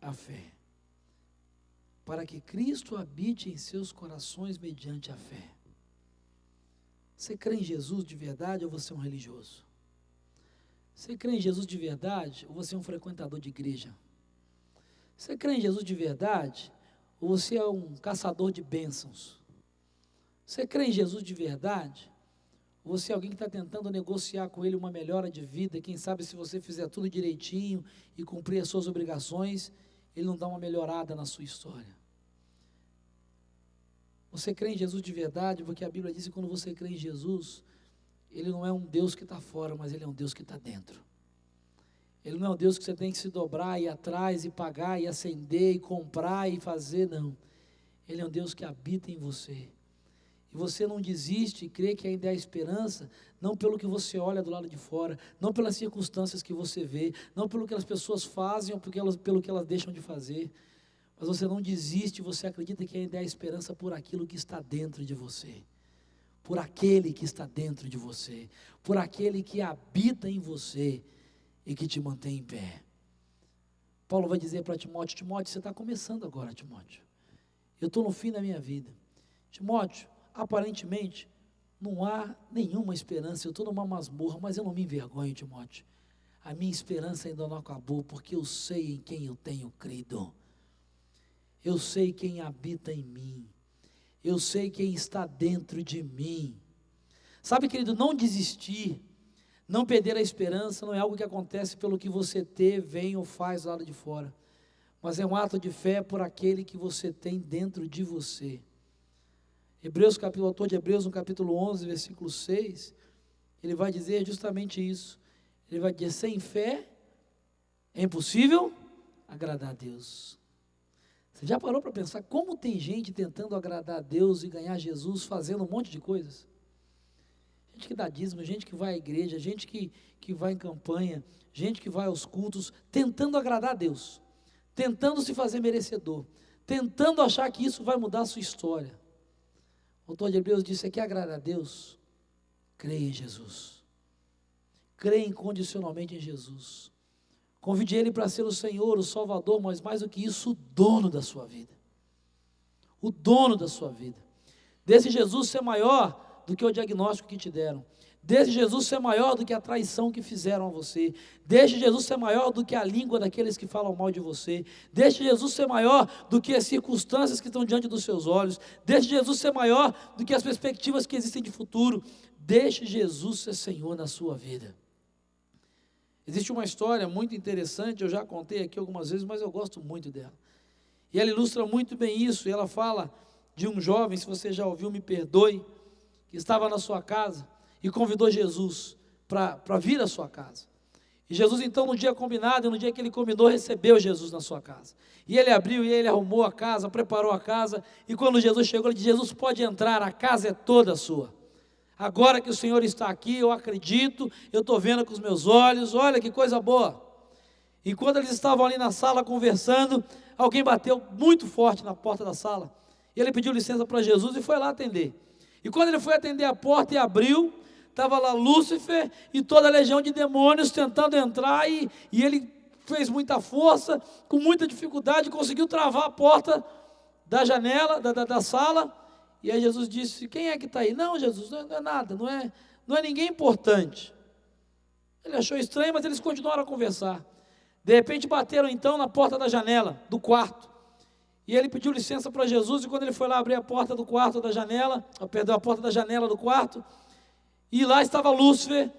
A fé. Para que Cristo habite em seus corações mediante a fé. Você crê em Jesus de verdade ou você é um religioso? Você crê em Jesus de verdade ou você é um frequentador de igreja? Você crê em Jesus de verdade ou você é um caçador de bênçãos? Você crê em Jesus de verdade ou você é alguém que está tentando negociar com Ele uma melhora de vida? Quem sabe se você fizer tudo direitinho e cumprir as suas obrigações, Ele não dá uma melhorada na sua história. Você crê em Jesus de verdade porque a Bíblia diz que quando você crê em Jesus, Ele não é um Deus que está fora, mas Ele é um Deus que está dentro. Ele não é um Deus que você tem que se dobrar, ir atrás, e pagar, e acender, e comprar, e fazer, não. Ele é um Deus que habita em você. E você não desiste e crê que ainda há esperança, não pelo que você olha do lado de fora, não pelas circunstâncias que você vê, não pelo que as pessoas fazem ou pelo que elas deixam de fazer, mas você não desiste, você acredita que ainda há esperança por aquilo que está dentro de você, por aquele que está dentro de você, por aquele que habita em você e que te mantém em pé. Paulo vai dizer para Timóteo, Timóteo, você está começando agora, Timóteo. Eu estou no fim da minha vida. Timóteo, aparentemente, não há nenhuma esperança, eu estou numa masmorra, mas eu não me envergonho, Timóteo. A minha esperança ainda não acabou, porque eu sei em quem eu tenho crido. Eu sei quem habita em mim. Eu sei quem está dentro de mim. Sabe, querido, não desistir, não perder a esperança não é algo que acontece pelo que você vem ou faz do lado de fora, mas é um ato de fé por aquele que você tem dentro de você. O autor de Hebreus, no capítulo 11, versículo 6, ele vai dizer justamente isso. Ele vai dizer, sem fé é impossível agradar a Deus. Você já parou para pensar como tem gente tentando agradar a Deus e ganhar Jesus fazendo um monte de coisas? Gente que dá dízimo, gente que vai à igreja, gente que vai em campanha, gente que vai aos cultos, tentando agradar a Deus, tentando se fazer merecedor, tentando achar que isso vai mudar a sua história. O autor de Hebreus disse, você quer agradar a Deus? Creia em Jesus. Creia incondicionalmente em Jesus. Convide Ele para ser o Senhor, o Salvador, mas mais do que isso, o dono da sua vida. O dono da sua vida. Desse Jesus ser maior do que o diagnóstico que te deram. Deixe Jesus ser maior do que a traição que fizeram a você. Deixe Jesus ser maior do que a língua daqueles que falam mal de você. Deixe Jesus ser maior do que as circunstâncias que estão diante dos seus olhos. Deixe Jesus ser maior do que as perspectivas que existem de futuro. Deixe Jesus ser Senhor na sua vida. Existe uma história muito interessante, eu já contei aqui algumas vezes, mas eu gosto muito dela. E ela ilustra muito bem isso, e ela fala de um jovem, se você já ouviu, me perdoe, que estava na sua casa e convidou Jesus para vir à sua casa. E Jesus, então, no dia combinado, no dia que ele combinou, recebeu Jesus na sua casa. E ele abriu, e ele arrumou a casa, preparou a casa. E quando Jesus chegou, ele disse: Jesus, pode entrar, a casa é toda sua. Agora que o Senhor está aqui, eu acredito, eu estou vendo com os meus olhos, olha que coisa boa. E quando eles estavam ali na sala conversando, alguém bateu muito forte na porta da sala. E ele pediu licença para Jesus e foi lá atender. E quando ele foi atender a porta e abriu, estava lá Lúcifer e toda a legião de demônios tentando entrar, e ele fez muita força, com muita dificuldade, conseguiu travar a porta da janela, da sala. E aí Jesus disse: quem é que está aí? Não, Jesus, não é nada, não é ninguém importante. Ele achou estranho, mas eles continuaram a conversar. De repente bateram então na porta da janela, do quarto. E ele pediu licença para Jesus, e quando ele foi lá abrir a porta do quarto da janela, a porta da janela do quarto, e lá estava Lúcifer,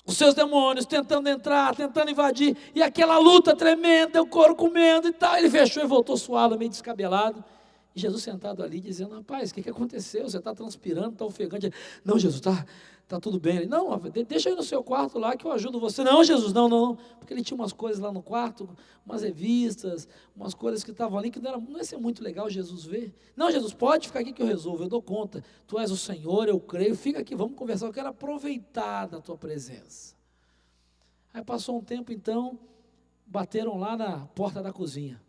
os seus demônios tentando entrar, tentando invadir, e aquela luta tremenda, o couro comendo e tal. Ele fechou e voltou suado, meio descabelado. E Jesus sentado ali, dizendo: rapaz, o que aconteceu? Você está transpirando, está ofegante. Não, Jesus, está tudo bem. Ele: não, deixa aí no seu quarto lá que eu ajudo você. Não, Jesus, não. Porque ele tinha umas coisas lá no quarto, umas revistas, umas coisas que estavam ali, que não ia ser muito legal Jesus ver. Não, Jesus, pode ficar aqui que eu resolvo, eu dou conta. Tu és o Senhor, eu creio, fica aqui, vamos conversar. Eu quero aproveitar da tua presença. Aí passou um tempo, então, bateram lá na porta da cozinha.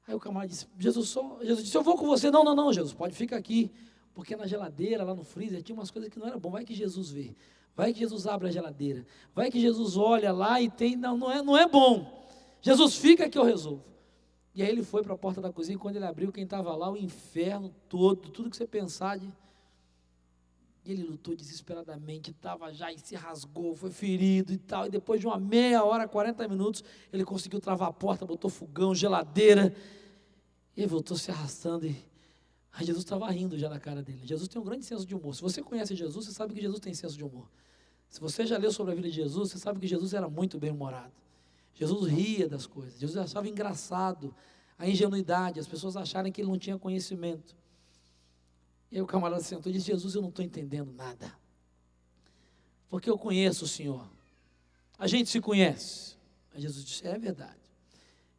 Aí o camarada disse: Jesus disse: eu vou com você. Não, Jesus, pode ficar aqui, porque na geladeira, lá no freezer, tinha umas coisas que não era bom. Vai que Jesus vê, vai que Jesus abre a geladeira, vai que Jesus olha lá e tem, não é bom. Jesus, fica que eu resolvo. E aí ele foi para a porta da cozinha, e quando ele abriu, quem estava lá, o inferno todo, tudo que você pensar de... E ele lutou desesperadamente, estava já e se rasgou, foi ferido e tal. E depois de uma meia hora, 40 minutos, ele conseguiu travar a porta, botou fogão, geladeira. E ele voltou se arrastando. E aí Jesus estava rindo já na cara dele. Jesus tem um grande senso de humor. Se você conhece Jesus, você sabe que Jesus tem senso de humor. Se você já leu sobre a vida de Jesus, você sabe que Jesus era muito bem-humorado. Jesus ria das coisas. Jesus achava engraçado a ingenuidade, as pessoas acharem que ele não tinha conhecimento. E aí o camarada sentou e disse: Jesus, eu não estou entendendo nada, porque eu conheço o Senhor, a gente se conhece. Aí Jesus disse: é verdade.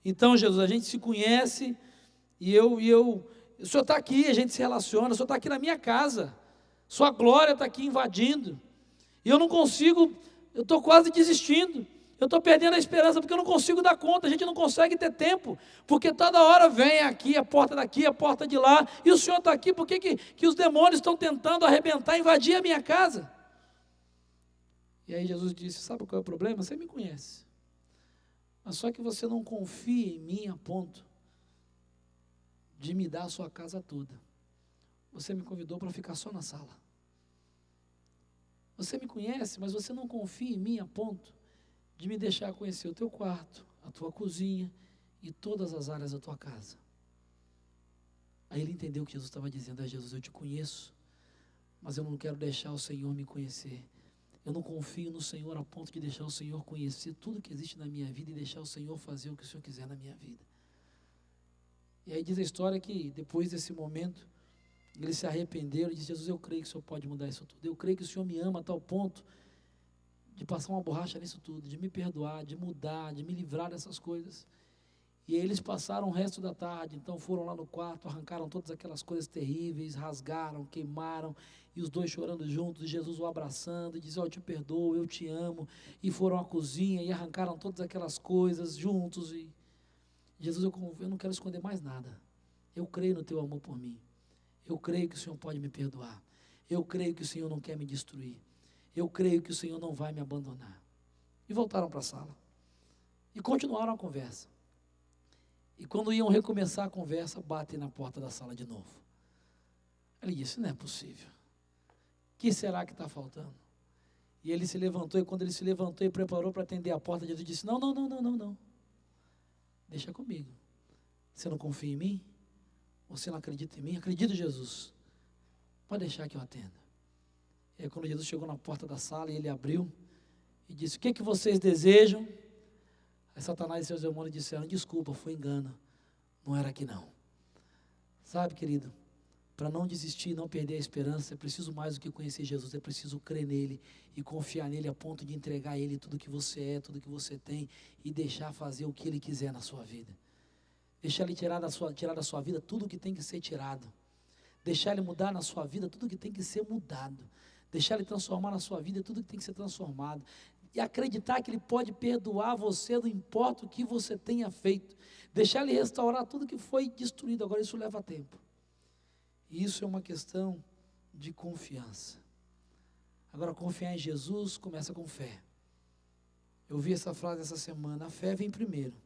Então, Jesus, a gente se conhece, e o Senhor está aqui, a gente se relaciona, o Senhor está aqui na minha casa, sua glória está aqui invadindo, e eu não consigo, eu estou quase desistindo, eu estou perdendo a esperança, porque eu não consigo dar conta, a gente não consegue ter tempo, porque toda hora vem aqui, a porta daqui, a porta de lá, e o Senhor está aqui, por que os demônios estão tentando arrebentar, invadir a minha casa? E aí Jesus disse: sabe qual é o problema? Você me conhece, mas só que você não confia em mim a ponto de me dar a sua casa toda. Você me convidou para ficar só na sala. Você me conhece, mas você não confia em mim a ponto de me deixar conhecer o teu quarto, a tua cozinha e todas as áreas da tua casa. Aí ele entendeu o que Jesus estava dizendo: Jesus, eu te conheço, mas eu não quero deixar o Senhor me conhecer. Eu não confio no Senhor a ponto de deixar o Senhor conhecer tudo que existe na minha vida e deixar o Senhor fazer o que o Senhor quiser na minha vida. E aí diz a história que depois desse momento, eles se arrependeram e disse: Jesus, eu creio que o Senhor pode mudar isso tudo. Eu creio que o Senhor me ama a tal ponto de passar uma borracha nisso tudo, de me perdoar, de mudar, de me livrar dessas coisas. E aí eles passaram o resto da tarde, então foram lá no quarto, arrancaram todas aquelas coisas terríveis, rasgaram, queimaram, e os dois chorando juntos, e Jesus o abraçando, e dizia: eu te perdoo, eu te amo, e foram à cozinha, e arrancaram todas aquelas coisas juntos, e Jesus, eu não quero esconder mais nada, eu creio no teu amor por mim, eu creio que o Senhor pode me perdoar, eu creio que o Senhor não quer me destruir, eu creio que o Senhor não vai me abandonar. E voltaram para a sala, e continuaram a conversa. E quando iam recomeçar a conversa, batem na porta da sala de novo. Ele disse: não é possível. O que será que está faltando? E ele se levantou, e quando ele se levantou e preparou para atender a porta, Jesus disse: não. Deixa comigo. Você não confia em mim? Você não acredita em mim? Acredita em Jesus. Pode deixar que eu atenda. E aí quando Jesus chegou na porta da sala, ele abriu e disse: o que vocês desejam? Aí Satanás e seus demônios disseram: desculpa, foi engano, não era aqui não. Sabe, querido, Para não desistir, não perder a esperança, é preciso mais do que conhecer Jesus, é preciso crer nele e confiar nele a ponto de entregar a ele tudo que você é, tudo que você tem e deixar fazer o que ele quiser na sua vida. Deixar ele tirar da sua vida tudo o que tem que ser tirado. Deixar ele mudar na sua vida tudo o que tem que ser mudado. Deixar ele transformar na sua vida tudo que tem que ser transformado. E acreditar que ele pode perdoar você, não importa o que você tenha feito. Deixar ele restaurar tudo que foi destruído. Agora isso leva tempo. E isso é uma questão de confiança. Agora, confiar em Jesus começa com fé. Eu vi essa frase essa semana: a fé vem primeiro,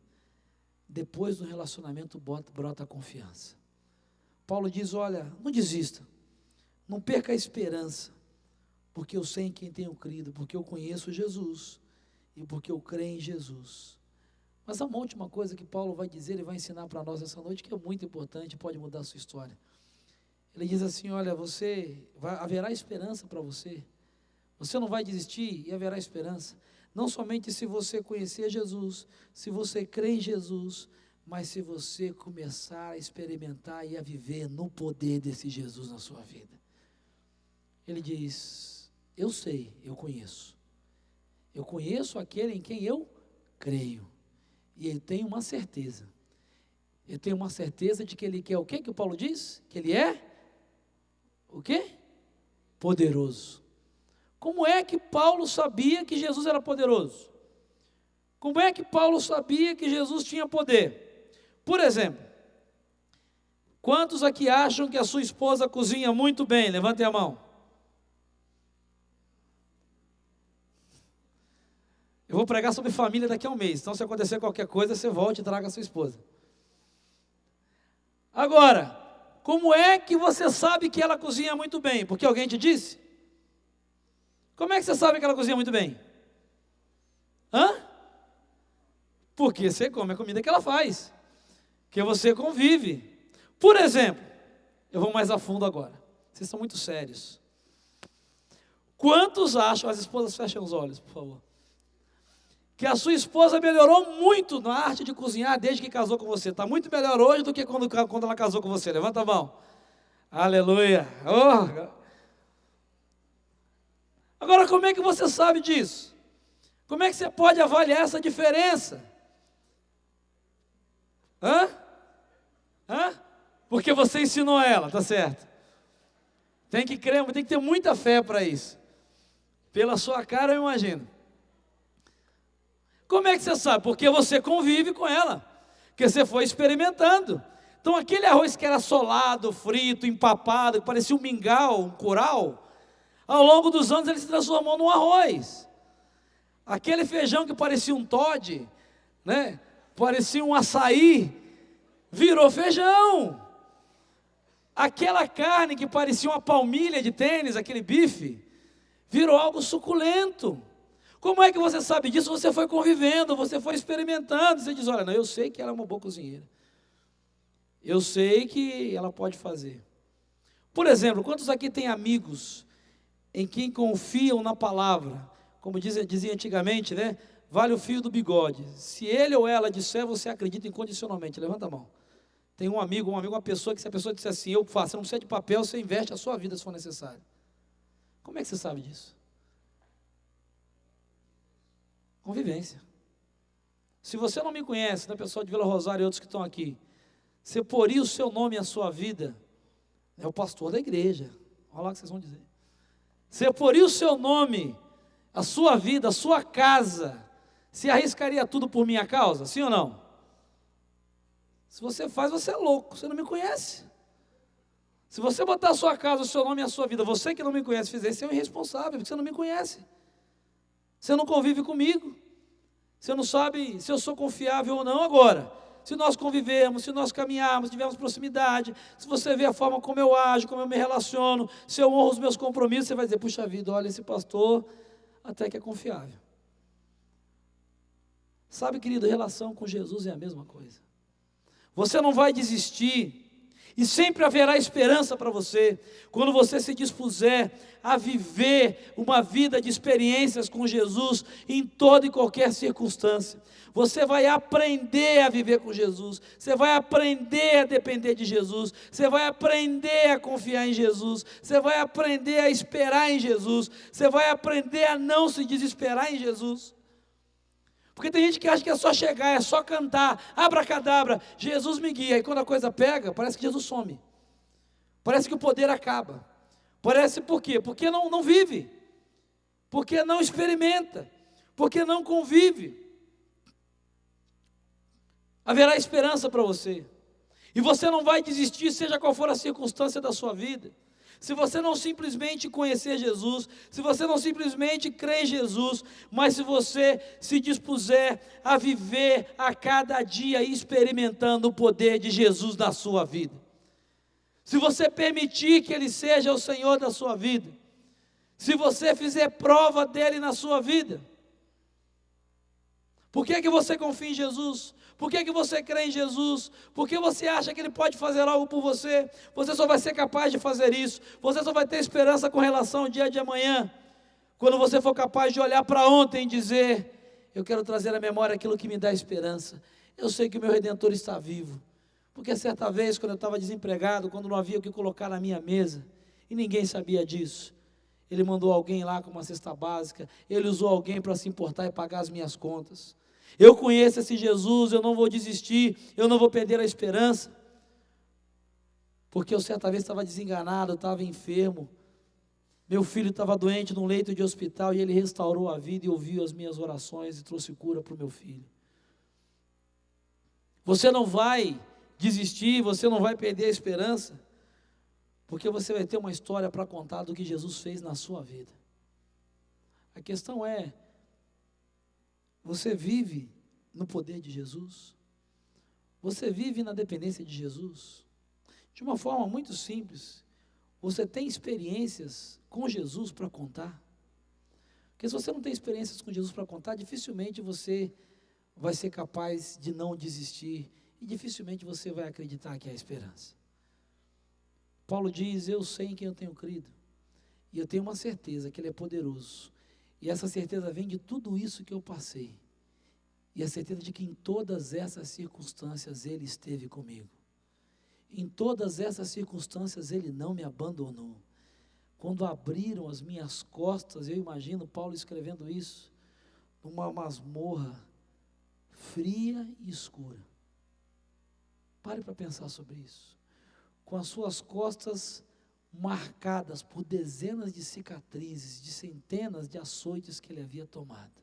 depois do relacionamento brota a confiança. Paulo diz: olha, não desista, não perca a esperança, porque eu sei em quem tenho crido, porque eu conheço Jesus e porque eu creio em Jesus. Mas há uma última coisa que Paulo vai dizer e vai ensinar para nós essa noite, que é muito importante, pode mudar a sua história. Ele diz assim: olha, haverá esperança para você. Você não vai desistir e haverá esperança. Não somente se você conhecer Jesus, se você crer em Jesus, mas se você começar a experimentar e a viver no poder desse Jesus na sua vida. Ele diz: eu sei, eu conheço. Eu conheço aquele em quem eu creio. E ele tem uma certeza. Ele tem uma certeza de que ele quer o quê que o Paulo diz? Que ele é o quê? Poderoso. Como é que Paulo sabia que Jesus era poderoso? Como é que Paulo sabia que Jesus tinha poder? Por exemplo, quantos aqui acham que a sua esposa cozinha muito bem? Levantem a mão. Eu vou pregar sobre família daqui a um mês, então se acontecer qualquer coisa, você volte e traga a sua esposa. Agora, como é que você sabe que ela cozinha muito bem? Porque alguém te disse? Como é que você sabe que ela cozinha muito bem? Porque você come a comida que ela faz, que você convive. Por exemplo, eu vou mais a fundo agora, vocês são muito sérios. Quantos acham, as esposas fechem os olhos, por favor, que a sua esposa melhorou muito na arte de cozinhar desde que casou com você? Está muito melhor hoje do que quando ela casou com você. Levanta a mão. Aleluia. Agora, como é que você sabe disso? Como é que você pode avaliar essa diferença? Porque você ensinou ela, tá certo? Tem que crer, tem que ter muita fé para isso. Pela sua cara eu imagino. Como é que você sabe? Porque você convive com ela, porque você foi experimentando. Então aquele arroz que era solado, frito, empapado, que parecia um mingau, um curau, ao longo dos anos ele se transformou num arroz. Aquele feijão que parecia um Toddy, né? Parecia um açaí, virou feijão. Aquela carne que parecia uma palmilha de tênis, aquele bife, virou algo suculento. Como é que você sabe disso? Você foi convivendo, você foi experimentando. Você diz: olha, não, eu sei que ela é uma boa cozinheira. Eu sei que ela pode fazer. Por exemplo, quantos aqui têm amigos em quem confiam na palavra? Como dizia antigamente, né? Vale o fio do bigode. Se ele ou ela disser, você acredita incondicionalmente. Levanta a mão. Tem um amigo, uma pessoa que, se a pessoa disser assim: eu faço, não precisa de papel, você investe a sua vida se for necessário. Como é que você sabe disso? Convivência. Se você não me conhece, né, pessoal de Vila Rosário e outros que estão aqui, você poria o seu nome e a sua vida, é o pastor da igreja. Olha lá o que vocês vão dizer. Você poria o seu nome, a sua vida, a sua casa, se arriscaria tudo por minha causa? Sim ou não? Se você faz, você é louco, você não me conhece. Se você botar a sua casa, o seu nome e a sua vida, você que não me conhece fizer, você é um irresponsável, porque você não me conhece. Você não convive comigo. Você não sabe se eu sou confiável ou não. Agora, se nós convivemos, se nós caminharmos, tivermos proximidade, se você vê a forma como eu ajo, como eu me relaciono, se eu honro os meus compromissos, você vai dizer: puxa vida, olha, esse pastor até que é confiável. Sabe, querido, relação com Jesus é a mesma coisa. Você não vai desistir E sempre haverá esperança para você, quando você se dispuser a viver uma vida de experiências com Jesus em toda e qualquer circunstância. Você vai aprender a viver com Jesus, você vai aprender a depender de Jesus, você vai aprender a confiar em Jesus, você vai aprender a esperar em Jesus, você vai aprender a não se desesperar em Jesus. Porque tem gente que acha que é só chegar, é só cantar, abracadabra, Jesus me guia. E quando a coisa pega, parece que Jesus some. Parece que o poder acaba. Parece por quê? Porque não vive. Porque não experimenta. Porque não convive. Haverá esperança para você. E você não vai desistir, seja qual for a circunstância da sua vida. Se você não simplesmente conhecer Jesus, se você não simplesmente crer em Jesus, mas se você se dispuser a viver a cada dia experimentando o poder de Jesus na sua vida. Se você permitir que Ele seja o Senhor da sua vida, se você fizer prova dEle na sua vida. Por que você confia em Jesus? Por que você crê em Jesus? Por que você acha que Ele pode fazer algo por você? Você só vai ser capaz de fazer isso. Você só vai ter esperança com relação ao dia de amanhã, quando você for capaz de olhar para ontem e dizer: eu quero trazer à memória aquilo que me dá esperança. Eu sei que o meu Redentor está vivo. Porque certa vez, quando eu estava desempregado, quando não havia o que colocar na minha mesa, e ninguém sabia disso, Ele mandou alguém lá com uma cesta básica, Ele usou alguém para se importar e pagar as minhas contas. Eu conheço esse Jesus, eu não vou desistir, eu não vou perder a esperança, porque eu certa vez estava desenganado, eu estava enfermo, meu filho estava doente num leito de hospital, e Ele restaurou a vida e ouviu as minhas orações e trouxe cura para o meu filho. Você não vai desistir, você não vai perder a esperança, porque você vai ter uma história para contar do que Jesus fez na sua vida. A questão é: você vive no poder de Jesus? Você vive na dependência de Jesus? De uma forma muito simples, você tem experiências com Jesus para contar? Porque se você não tem experiências com Jesus para contar, dificilmente você vai ser capaz de não desistir e dificilmente você vai acreditar que há esperança. Paulo diz: eu sei em quem eu tenho crido, e eu tenho uma certeza que Ele é poderoso. E essa certeza vem de tudo isso que eu passei. E a certeza de que em todas essas circunstâncias Ele esteve comigo. Em todas essas circunstâncias Ele não me abandonou. Quando abriram as minhas costas, eu imagino Paulo escrevendo isso, numa masmorra fria e escura. Pare para pensar sobre isso. Com as suas costas marcadas por dezenas de cicatrizes, de centenas de açoites que ele havia tomado,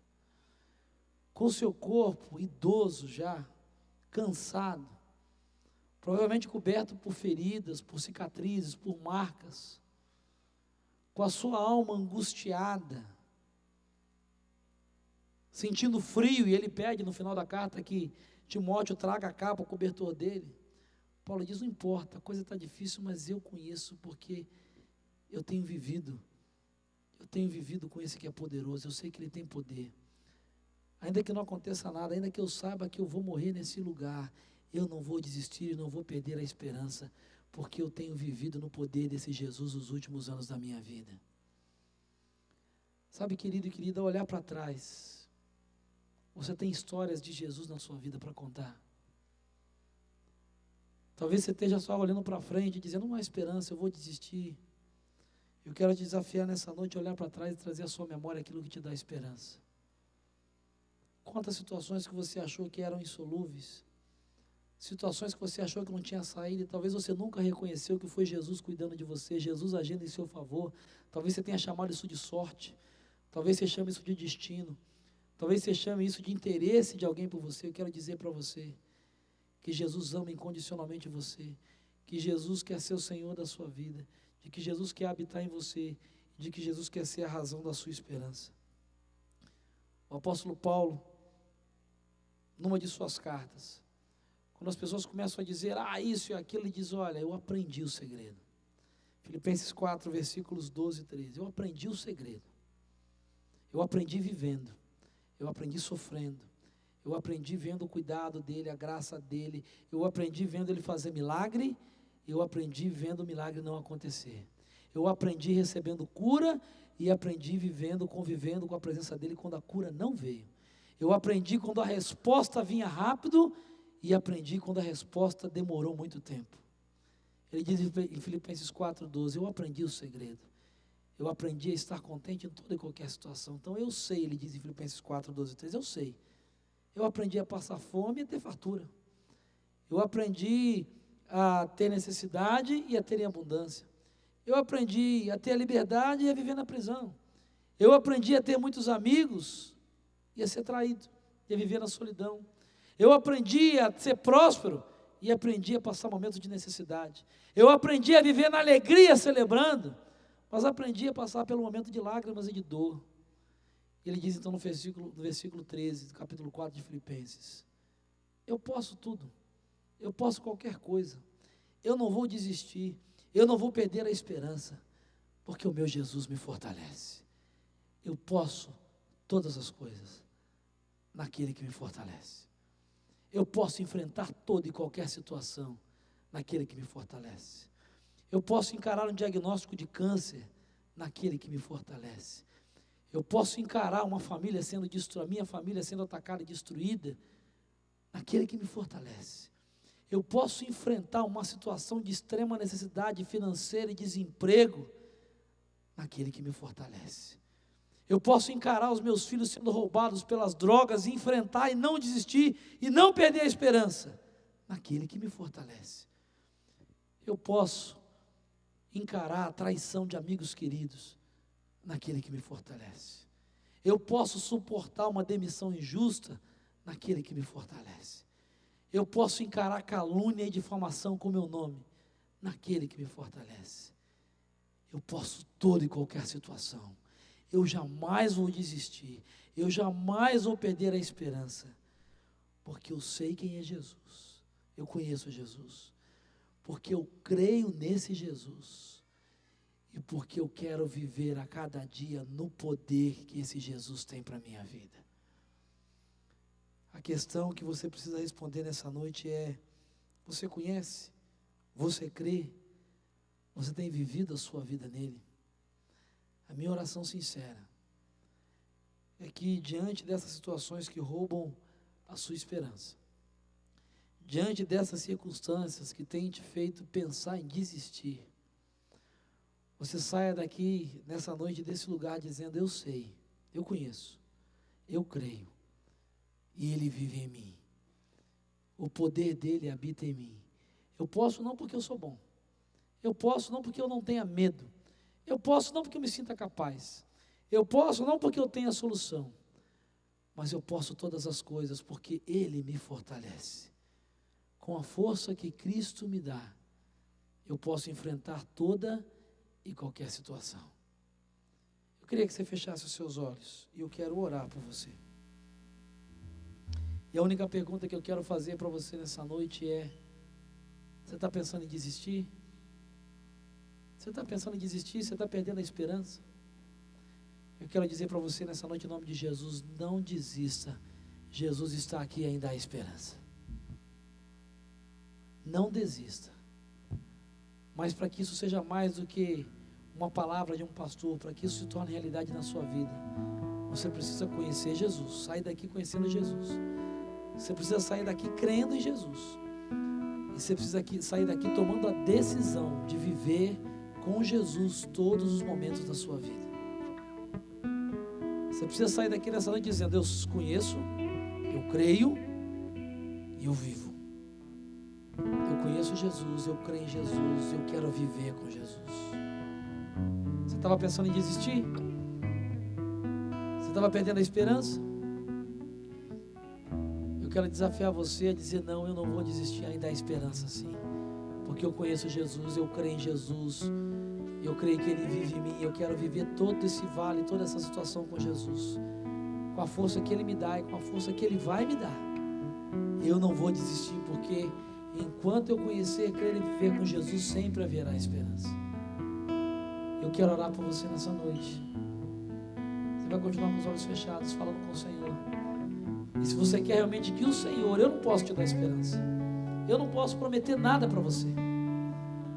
com seu corpo idoso já, cansado, provavelmente coberto por feridas, por cicatrizes, por marcas, com a sua alma angustiada, sentindo frio, e ele pede no final da carta que Timóteo traga a capa, o cobertor dele. Paulo diz: não importa, a coisa está difícil, mas eu conheço, porque eu tenho vivido com esse que é poderoso, eu sei que Ele tem poder. Ainda que não aconteça nada, ainda que eu saiba que eu vou morrer nesse lugar, eu não vou desistir, não vou perder a esperança, porque eu tenho vivido no poder desse Jesus os últimos anos da minha vida. Sabe, querido e querida, olhar para trás, você tem histórias de Jesus na sua vida para contar. Talvez você esteja só olhando para frente, dizendo: não há esperança, eu vou desistir. Eu quero te desafiar nessa noite a olhar para trás e trazer à sua memória aquilo que te dá esperança. Quantas situações que você achou que eram insolúveis, situações que você achou que não tinha saída, e talvez você nunca reconheceu que foi Jesus cuidando de você, Jesus agindo em seu favor. Talvez você tenha chamado isso de sorte, talvez você chame isso de destino, talvez você chame isso de interesse de alguém por você. Eu quero dizer para você que Jesus ama incondicionalmente você, que Jesus quer ser o Senhor da sua vida, de que Jesus quer habitar em você, de que Jesus quer ser a razão da sua esperança. O apóstolo Paulo, numa de suas cartas, quando as pessoas começam a dizer: isso e aquilo, ele diz: olha, eu aprendi o segredo. Filipenses 4, versículos 12 e 13, eu aprendi o segredo, eu aprendi vivendo, eu aprendi sofrendo, eu aprendi vendo o cuidado dEle, a graça dEle, eu aprendi vendo Ele fazer milagre, Eu aprendi vendo o milagre não acontecer. Eu aprendi recebendo cura e aprendi convivendo com a presença dele quando a cura não veio. Eu aprendi quando a resposta vinha rápido e aprendi quando a resposta demorou muito tempo. Ele diz em Filipenses 4,12, eu aprendi o segredo. Eu aprendi a estar contente em toda e qualquer situação. Então eu sei, ele diz em Filipenses 4,12,13, eu sei. Eu aprendi a passar fome e a ter fartura. Eu aprendi a ter necessidade e a ter em abundância. Eu aprendi a ter a liberdade e a viver na prisão. Eu aprendi a ter muitos amigos e a ser traído, e a viver na solidão. Eu aprendi a ser próspero e aprendi a passar momentos de necessidade. Eu aprendi a viver na alegria celebrando, mas aprendi a passar pelo momento de lágrimas e de dor. Ele diz então no versículo 13, do capítulo 4 de Filipenses, eu posso tudo, eu posso qualquer coisa, eu não vou desistir, eu não vou perder a esperança, porque o meu Jesus me fortalece. Eu posso todas as coisas naquele que me fortalece. Eu posso enfrentar toda e qualquer situação naquele que me fortalece. Eu posso encarar um diagnóstico de câncer naquele que me fortalece. Eu posso encarar uma família sendo destruída, minha família sendo atacada e destruída naquele que me fortalece. Eu posso enfrentar uma situação de extrema necessidade financeira e desemprego naquele que me fortalece. Eu posso encarar os meus filhos sendo roubados pelas drogas e enfrentar e não desistir e não perder a esperança naquele que me fortalece. Eu posso encarar a traição de amigos queridos naquele que me fortalece. Eu posso suportar uma demissão injusta naquele que me fortalece. Eu posso encarar calúnia e difamação com o meu nome naquele que me fortalece. Eu posso toda e qualquer situação. Eu jamais vou desistir, eu jamais vou perder a esperança, porque eu sei quem é Jesus, eu conheço Jesus, porque eu creio nesse Jesus, e porque eu quero viver a cada dia no poder que esse Jesus tem para a minha vida. A questão que você precisa responder nessa noite é, você conhece? Você crê? Você tem vivido a sua vida nele? A minha oração sincera é que diante dessas situações que roubam a sua esperança, diante dessas circunstâncias que têm te feito pensar em desistir, você saia daqui nessa noite desse lugar dizendo, eu sei, eu conheço, eu creio, e Ele vive em mim, o poder dEle habita em mim. Eu posso não porque eu sou bom, eu posso não porque eu não tenha medo, eu posso não porque eu me sinta capaz, eu posso não porque eu tenha a solução, mas eu posso todas as coisas porque Ele me fortalece. Com a força que Cristo me dá, eu posso enfrentar toda e qualquer situação. Eu queria que você fechasse os seus olhos e eu quero orar por você. E a única pergunta que eu quero fazer para você nessa noite é, você está pensando em desistir? Você está pensando em desistir? Você está perdendo a esperança? Eu quero dizer para você nessa noite, em nome de Jesus, não desista. Jesus está aqui e ainda há esperança. Não desista. Mas para que isso seja mais do que uma palavra de um pastor, para que isso se torne realidade na sua vida, você precisa conhecer Jesus. Sai daqui conhecendo Jesus. Você precisa sair daqui crendo em Jesus. E você precisa sair daqui tomando a decisão de viver com Jesus todos os momentos da sua vida. Você precisa sair daqui nessa noite dizendo, eu conheço, eu creio e eu vivo. Eu conheço Jesus, eu creio em Jesus, eu quero viver com Jesus. Você estava pensando em desistir? Você estava perdendo a esperança? Eu quero desafiar você a dizer, não, eu não vou desistir, ainda há esperança sim. Porque eu conheço Jesus, eu creio em Jesus, eu creio que Ele vive em mim, eu quero viver todo esse vale, toda essa situação com Jesus, com a força que Ele me dá e com a força que Ele vai me dar. Eu não vou desistir, porque enquanto eu conhecer, crer e viver com Jesus, sempre haverá esperança. Eu quero orar por você nessa noite. Você vai continuar com os olhos fechados, falando com o Senhor. E se você quer realmente que o Senhor, eu não posso te dar esperança, eu não posso prometer nada para você,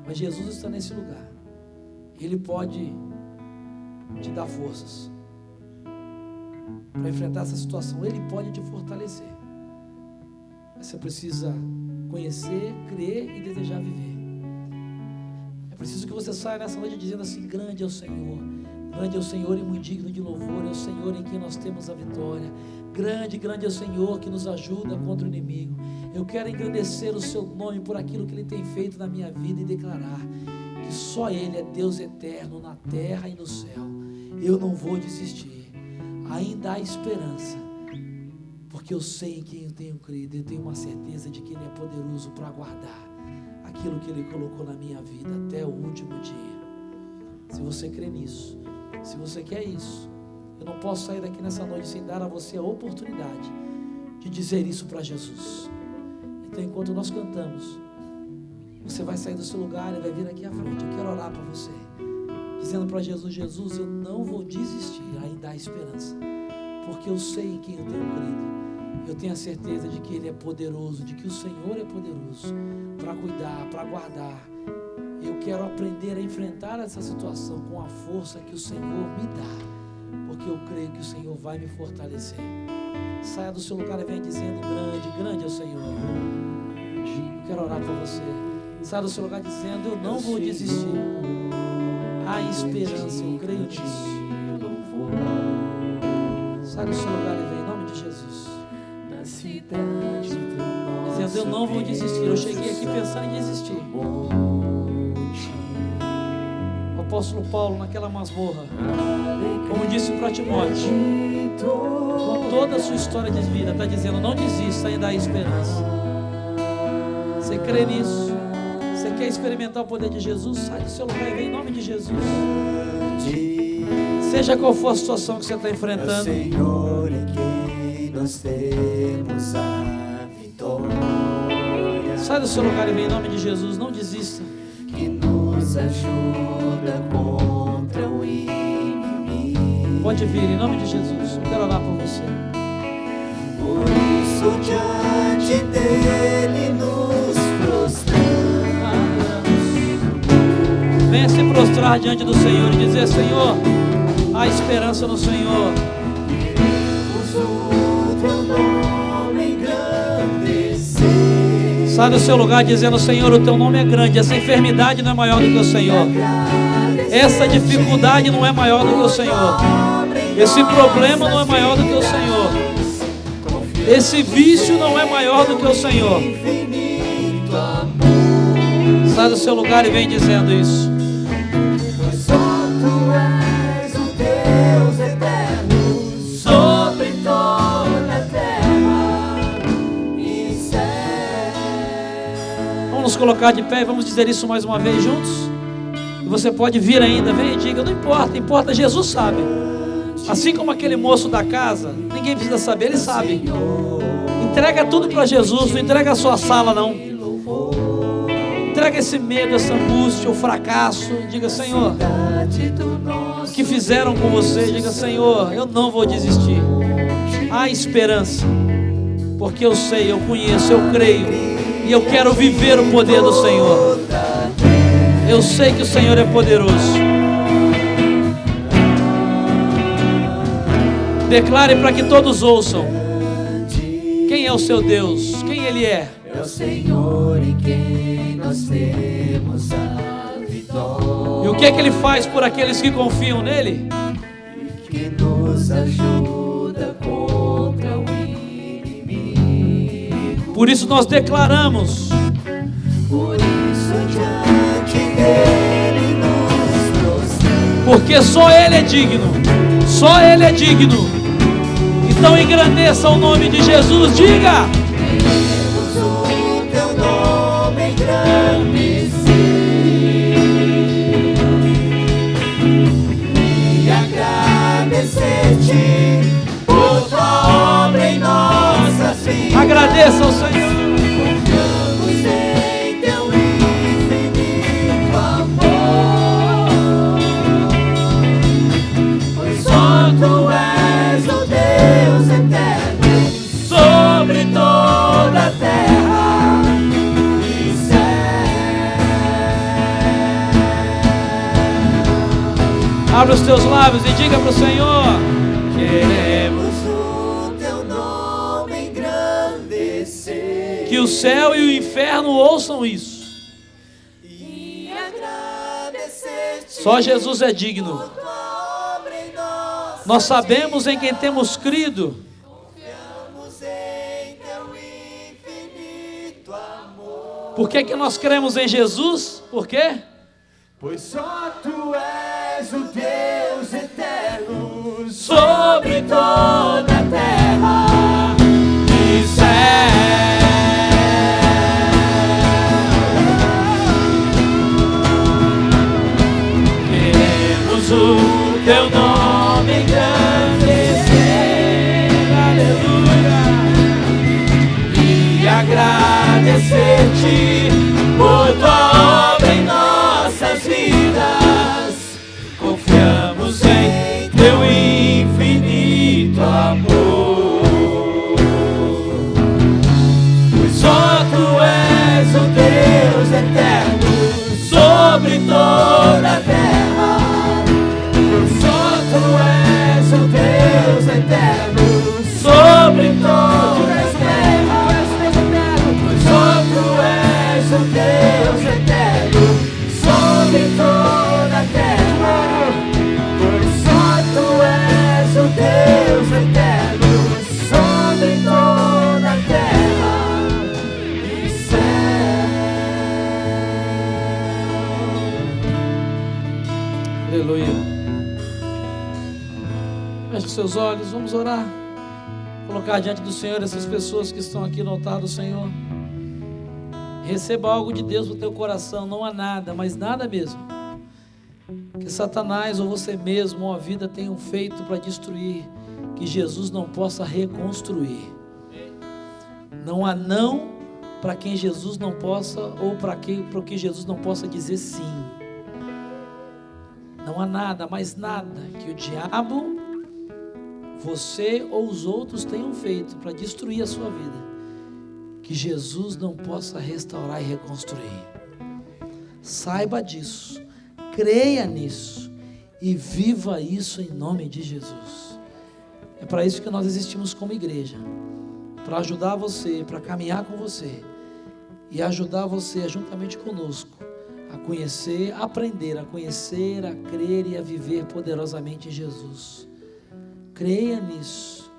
Mas Jesus está nesse lugar. Ele pode te dar forças para enfrentar essa situação. Ele pode te fortalecer. Mas você precisa conhecer, crer e desejar viver. É preciso que você saia nessa noite dizendo assim: grande é o Senhor. Grande é o Senhor e muito digno de louvor. É o Senhor em quem nós temos a vitória. Grande, grande é o Senhor que nos ajuda contra o inimigo. Eu quero engrandecer o seu nome por aquilo que Ele tem feito na minha vida e declarar que só Ele é Deus eterno na terra e no céu. Eu não vou desistir. Ainda há esperança, porque eu sei em quem eu tenho crido. Eu tenho uma certeza de que Ele é poderoso para guardar aquilo que Ele colocou na minha vida até o último dia. Se você crê nisso, se você quer isso, eu não posso sair daqui nessa noite sem dar a você a oportunidade de dizer isso para Jesus. Então, enquanto nós cantamos, você vai sair do seu lugar e vai vir aqui à frente. Eu quero orar para você, dizendo para Jesus: Jesus, eu não vou desistir, ainda há esperança, porque eu sei em quem eu tenho crido. Eu tenho a certeza de que Ele é poderoso, de que o Senhor é poderoso para cuidar, para guardar. Eu quero aprender a enfrentar essa situação com a força que o Senhor me dá, porque eu creio que o Senhor vai me fortalecer. Saia do seu lugar e venha dizendo: grande, grande é o Senhor. Eu quero orar por você. Saia do seu lugar dizendo: eu não vou desistir. Há esperança, eu creio nisso. Saia do seu lugar e venha em nome de Jesus. Dizendo: eu não vou desistir. Eu cheguei aqui pensando em desistir. O apóstolo Paulo, naquela masmorra, como disse para Timóteo, com toda a sua história de vida, está dizendo: não desista, ainda há esperança. Você crê nisso? Você quer experimentar o poder de Jesus? Sai do seu lugar e vem em nome de Jesus. Seja qual for a situação que você está enfrentando, Senhor, em quem nós temos a vitória. sai do seu lugar e vem em nome de Jesus. Não desista. Que nos ajuda contra o inimigo. Pode vir em nome de Jesus. Eu quero orar por você. Por isso diante dele nos prostramos. Venha se prostrar diante do Senhor e dizer: Senhor, há esperança no Senhor. Queremos o teu nome engrandecer. Sai do seu lugar dizendo: Senhor, o teu nome é grande. Essa enfermidade não é maior do que o Senhor. Essa dificuldade não é maior do que o Senhor. Esse problema não é maior do que o Senhor. Esse vício não é maior do que o Senhor. Sai do seu lugar e vem dizendo isso. Só tu és o Deus eterno sobre toda a terra e céu. Vamos nos colocar de pé e vamos dizer isso mais uma vez juntos. E você pode vir ainda, vem e diga: não importa, importa, Jesus sabe. Assim como aquele moço da casa, ninguém precisa saber, ele sabe. Entrega tudo para Jesus, não entrega a sua sala não. Entrega esse medo, essa angústia, o fracasso. Diga: Senhor, o que fizeram com você? Diga: Senhor, eu não vou desistir. Há esperança, porque eu sei, eu conheço, eu creio, e eu quero viver o poder do Senhor. Eu sei que o Senhor é poderoso. Declare para que todos ouçam quem é o seu Deus, quem Ele é. É o Senhor em quem nós temos a vitória. E o que é que Ele faz por aqueles que confiam nele? Que nos ajuda contra o inimigo. Por isso nós declaramos: Por isso diante dele nos prostramos. porque só Ele é digno, só Ele é digno. Então engrandeça o nome de Jesus, diga: Queremos o teu nome engrandecer e agradecer-te por tua obra em nossas vidas. agradeça ao Senhor. Confiamos em teu infinito amor, pois só tu és o Deus eterno sobre toda a terra e céu. Abre os teus lábios e diga para o Senhor: Queremos o teu nome engrandecer. Que o céu e o inferno ouçam isso. E agradecer-te. Só Jesus é digno. Por tua obra em nós. Nós sabemos em quem temos crido. Confiamos em teu infinito amor. Por que nós cremos em Jesus? Por quê? Pois só tu és o Deus eterno Sobre toda a terra e céu. Queremos o teu nome engrandecer, aleluia, e agradecer-te por tua obra em nossas vidas. Confiamos em teu infinito amor, pois só tu és o Deus eterno sobre toda a terra. Pois só tu és o Deus eterno sobre toda a terra. Pois só tu és o Deus eterno sobre toda a terra. Pois só tu és o Deus eterno sobre toda a terra e céu. Aleluia. Feche os seus olhos, vamos orar. Colocar diante do Senhor essas pessoas que estão aqui no altar do Senhor. Receba algo de Deus no teu coração. Não há nada, mas nada mesmo, que Satanás ou você mesmo ou a vida tenham feito para destruir, que Jesus não possa reconstruir. Não há não para quem Jesus não possa, ou para que Jesus não possa dizer sim. Não há nada, mais nada que o diabo, você ou os outros tenham feito para destruir a sua vida, que Jesus não possa restaurar e reconstruir. Saiba disso, creia nisso e viva isso em nome de Jesus. É para isso que nós existimos como igreja, para ajudar você, para caminhar com você e ajudar você juntamente conosco a conhecer, a aprender a conhecer, a crer e a viver poderosamente em Jesus. Creia nisso,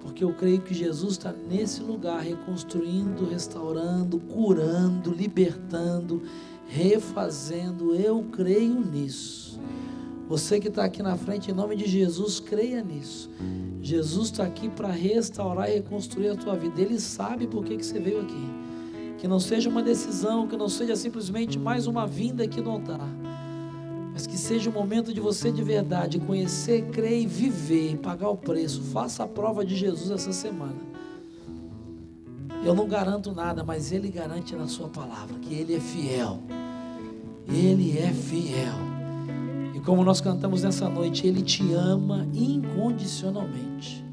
porque eu creio que Jesus está nesse lugar, reconstruindo, restaurando, curando, libertando, refazendo. Eu creio nisso. Você que está aqui na frente, em nome de Jesus, creia nisso. Jesus está aqui para restaurar e reconstruir a tua vida. Ele sabe por que você veio aqui. Que não seja uma decisão, que não seja simplesmente mais uma vinda aqui no altar, mas que seja um momento de você de verdade conhecer, crer e viver, pagar o preço. Faça a prova de Jesus essa semana. Eu não garanto nada, mas Ele garante na sua palavra que Ele é fiel. Ele é fiel. E como nós cantamos nessa noite, Ele te ama incondicionalmente.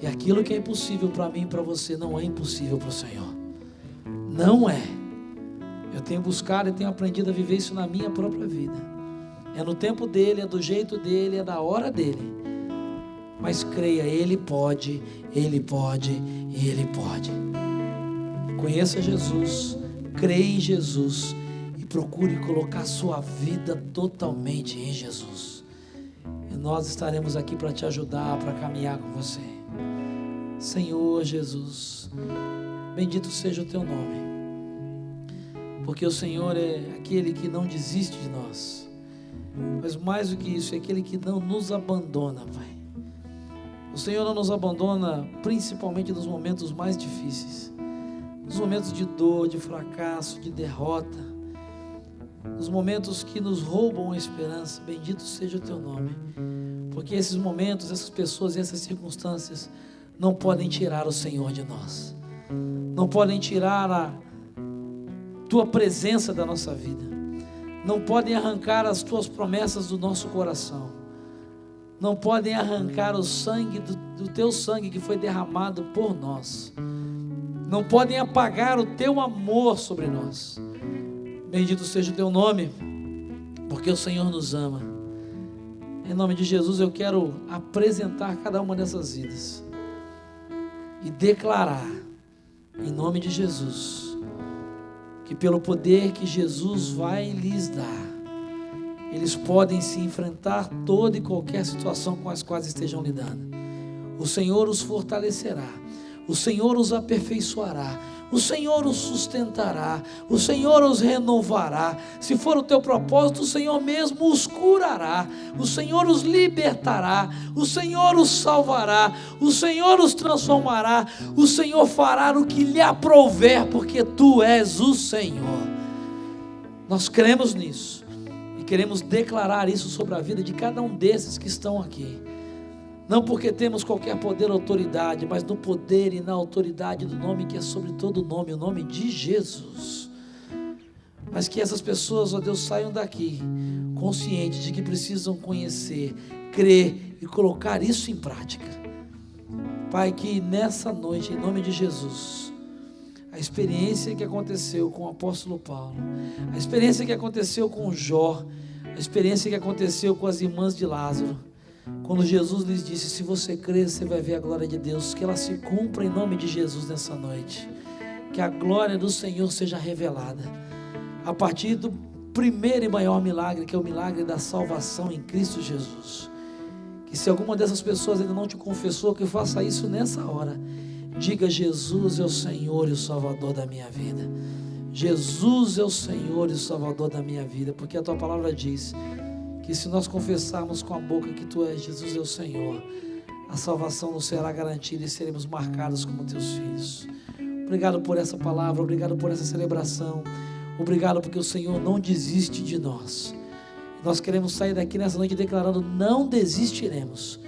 E aquilo que é impossível para mim e para você não é impossível para o Senhor. Não é. Eu tenho buscado e tenho aprendido a viver isso na minha própria vida. É no tempo dele, é do jeito dele, é da hora dele. Mas creia, Ele pode, Ele pode e Ele pode. Conheça Jesus, creia em Jesus e procure colocar sua vida totalmente em Jesus. E nós estaremos aqui para te ajudar, para caminhar com você. Senhor Jesus, bendito seja o teu nome. Porque o Senhor é aquele que não desiste de nós. Mas mais do que isso, é aquele que não nos abandona, Pai. O Senhor não nos abandona principalmente nos momentos mais difíceis. Nos momentos de dor, de fracasso, de derrota. Nos momentos que nos roubam a esperança. Bendito seja o teu nome. Porque esses momentos, essas pessoas e essas circunstâncias não podem tirar o Senhor de nós. Não podem tirar a tua presença da nossa vida. Não podem arrancar as tuas promessas do nosso coração. Não podem arrancar o sangue do teu sangue que foi derramado por nós. Não podem apagar o teu amor sobre nós. Bendito seja o teu nome, porque o Senhor nos ama. Em nome de Jesus, eu quero apresentar cada uma dessas vidas e declarar, em nome de Jesus, que pelo poder que Jesus vai lhes dar, eles podem se enfrentar toda e qualquer situação com as quais estejam lidando. O Senhor os fortalecerá, o Senhor os aperfeiçoará, o Senhor os sustentará, o Senhor os renovará. Se for o teu propósito, o Senhor mesmo os curará, o Senhor os libertará, o Senhor os salvará, o Senhor os transformará, o Senhor fará o que lhe aprouver, porque tu és o Senhor. Nós cremos nisso e queremos declarar isso sobre a vida de cada um desses que estão aqui. Não porque temos qualquer poder ou autoridade, mas no poder e na autoridade do nome que é sobre todo nome, o nome de Jesus. Mas que essas pessoas, ó Deus, saiam daqui conscientes de que precisam conhecer, crer e colocar isso em prática. Pai, que nessa noite, em nome de Jesus, a experiência que aconteceu com o apóstolo Paulo, a experiência que aconteceu com Jó, a experiência que aconteceu com as irmãs de Lázaro, quando Jesus lhes disse: se você crer, você vai ver a glória de Deus, que ela se cumpra em nome de Jesus nessa noite, que a glória do Senhor seja revelada, a partir do primeiro e maior milagre, que é o milagre da salvação em Cristo Jesus. Que se alguma dessas pessoas ainda não te confessou, que faça isso nessa hora, diga: Jesus é o Senhor e o Salvador da minha vida, Jesus é o Senhor e o Salvador da minha vida, porque a tua palavra diz que se nós confessarmos com a boca que tu és Jesus é o Senhor, a salvação nos será garantida e seremos marcados como teus filhos. Obrigado por essa palavra, obrigado por essa celebração, obrigado porque o Senhor não desiste de nós. Nós queremos sair daqui nessa noite declarando: não desistiremos,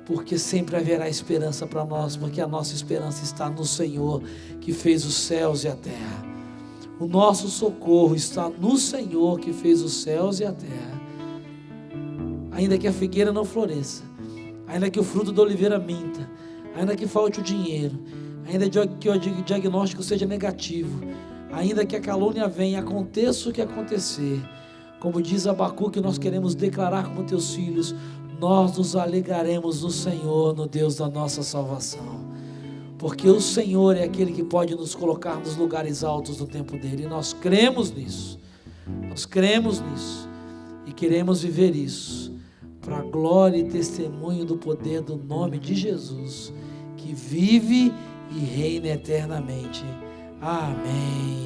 porque sempre haverá esperança para nós, porque a nossa esperança está no Senhor que fez os céus e a terra. O nosso socorro está no Senhor que fez os céus e a terra. Ainda que a figueira não floresça, ainda que o fruto da oliveira minta, ainda que falte o dinheiro, ainda que o diagnóstico seja negativo, ainda que a calúnia venha, aconteça o que acontecer, como diz Abacuque, nós queremos declarar como teus filhos: nós nos alegraremos no Senhor, no Deus da nossa salvação, porque o Senhor é aquele que pode nos colocar nos lugares altos do tempo dele, e nós cremos nisso, e queremos viver isso, para a glória e testemunho do poder do nome de Jesus, que vive e reina eternamente. Amém.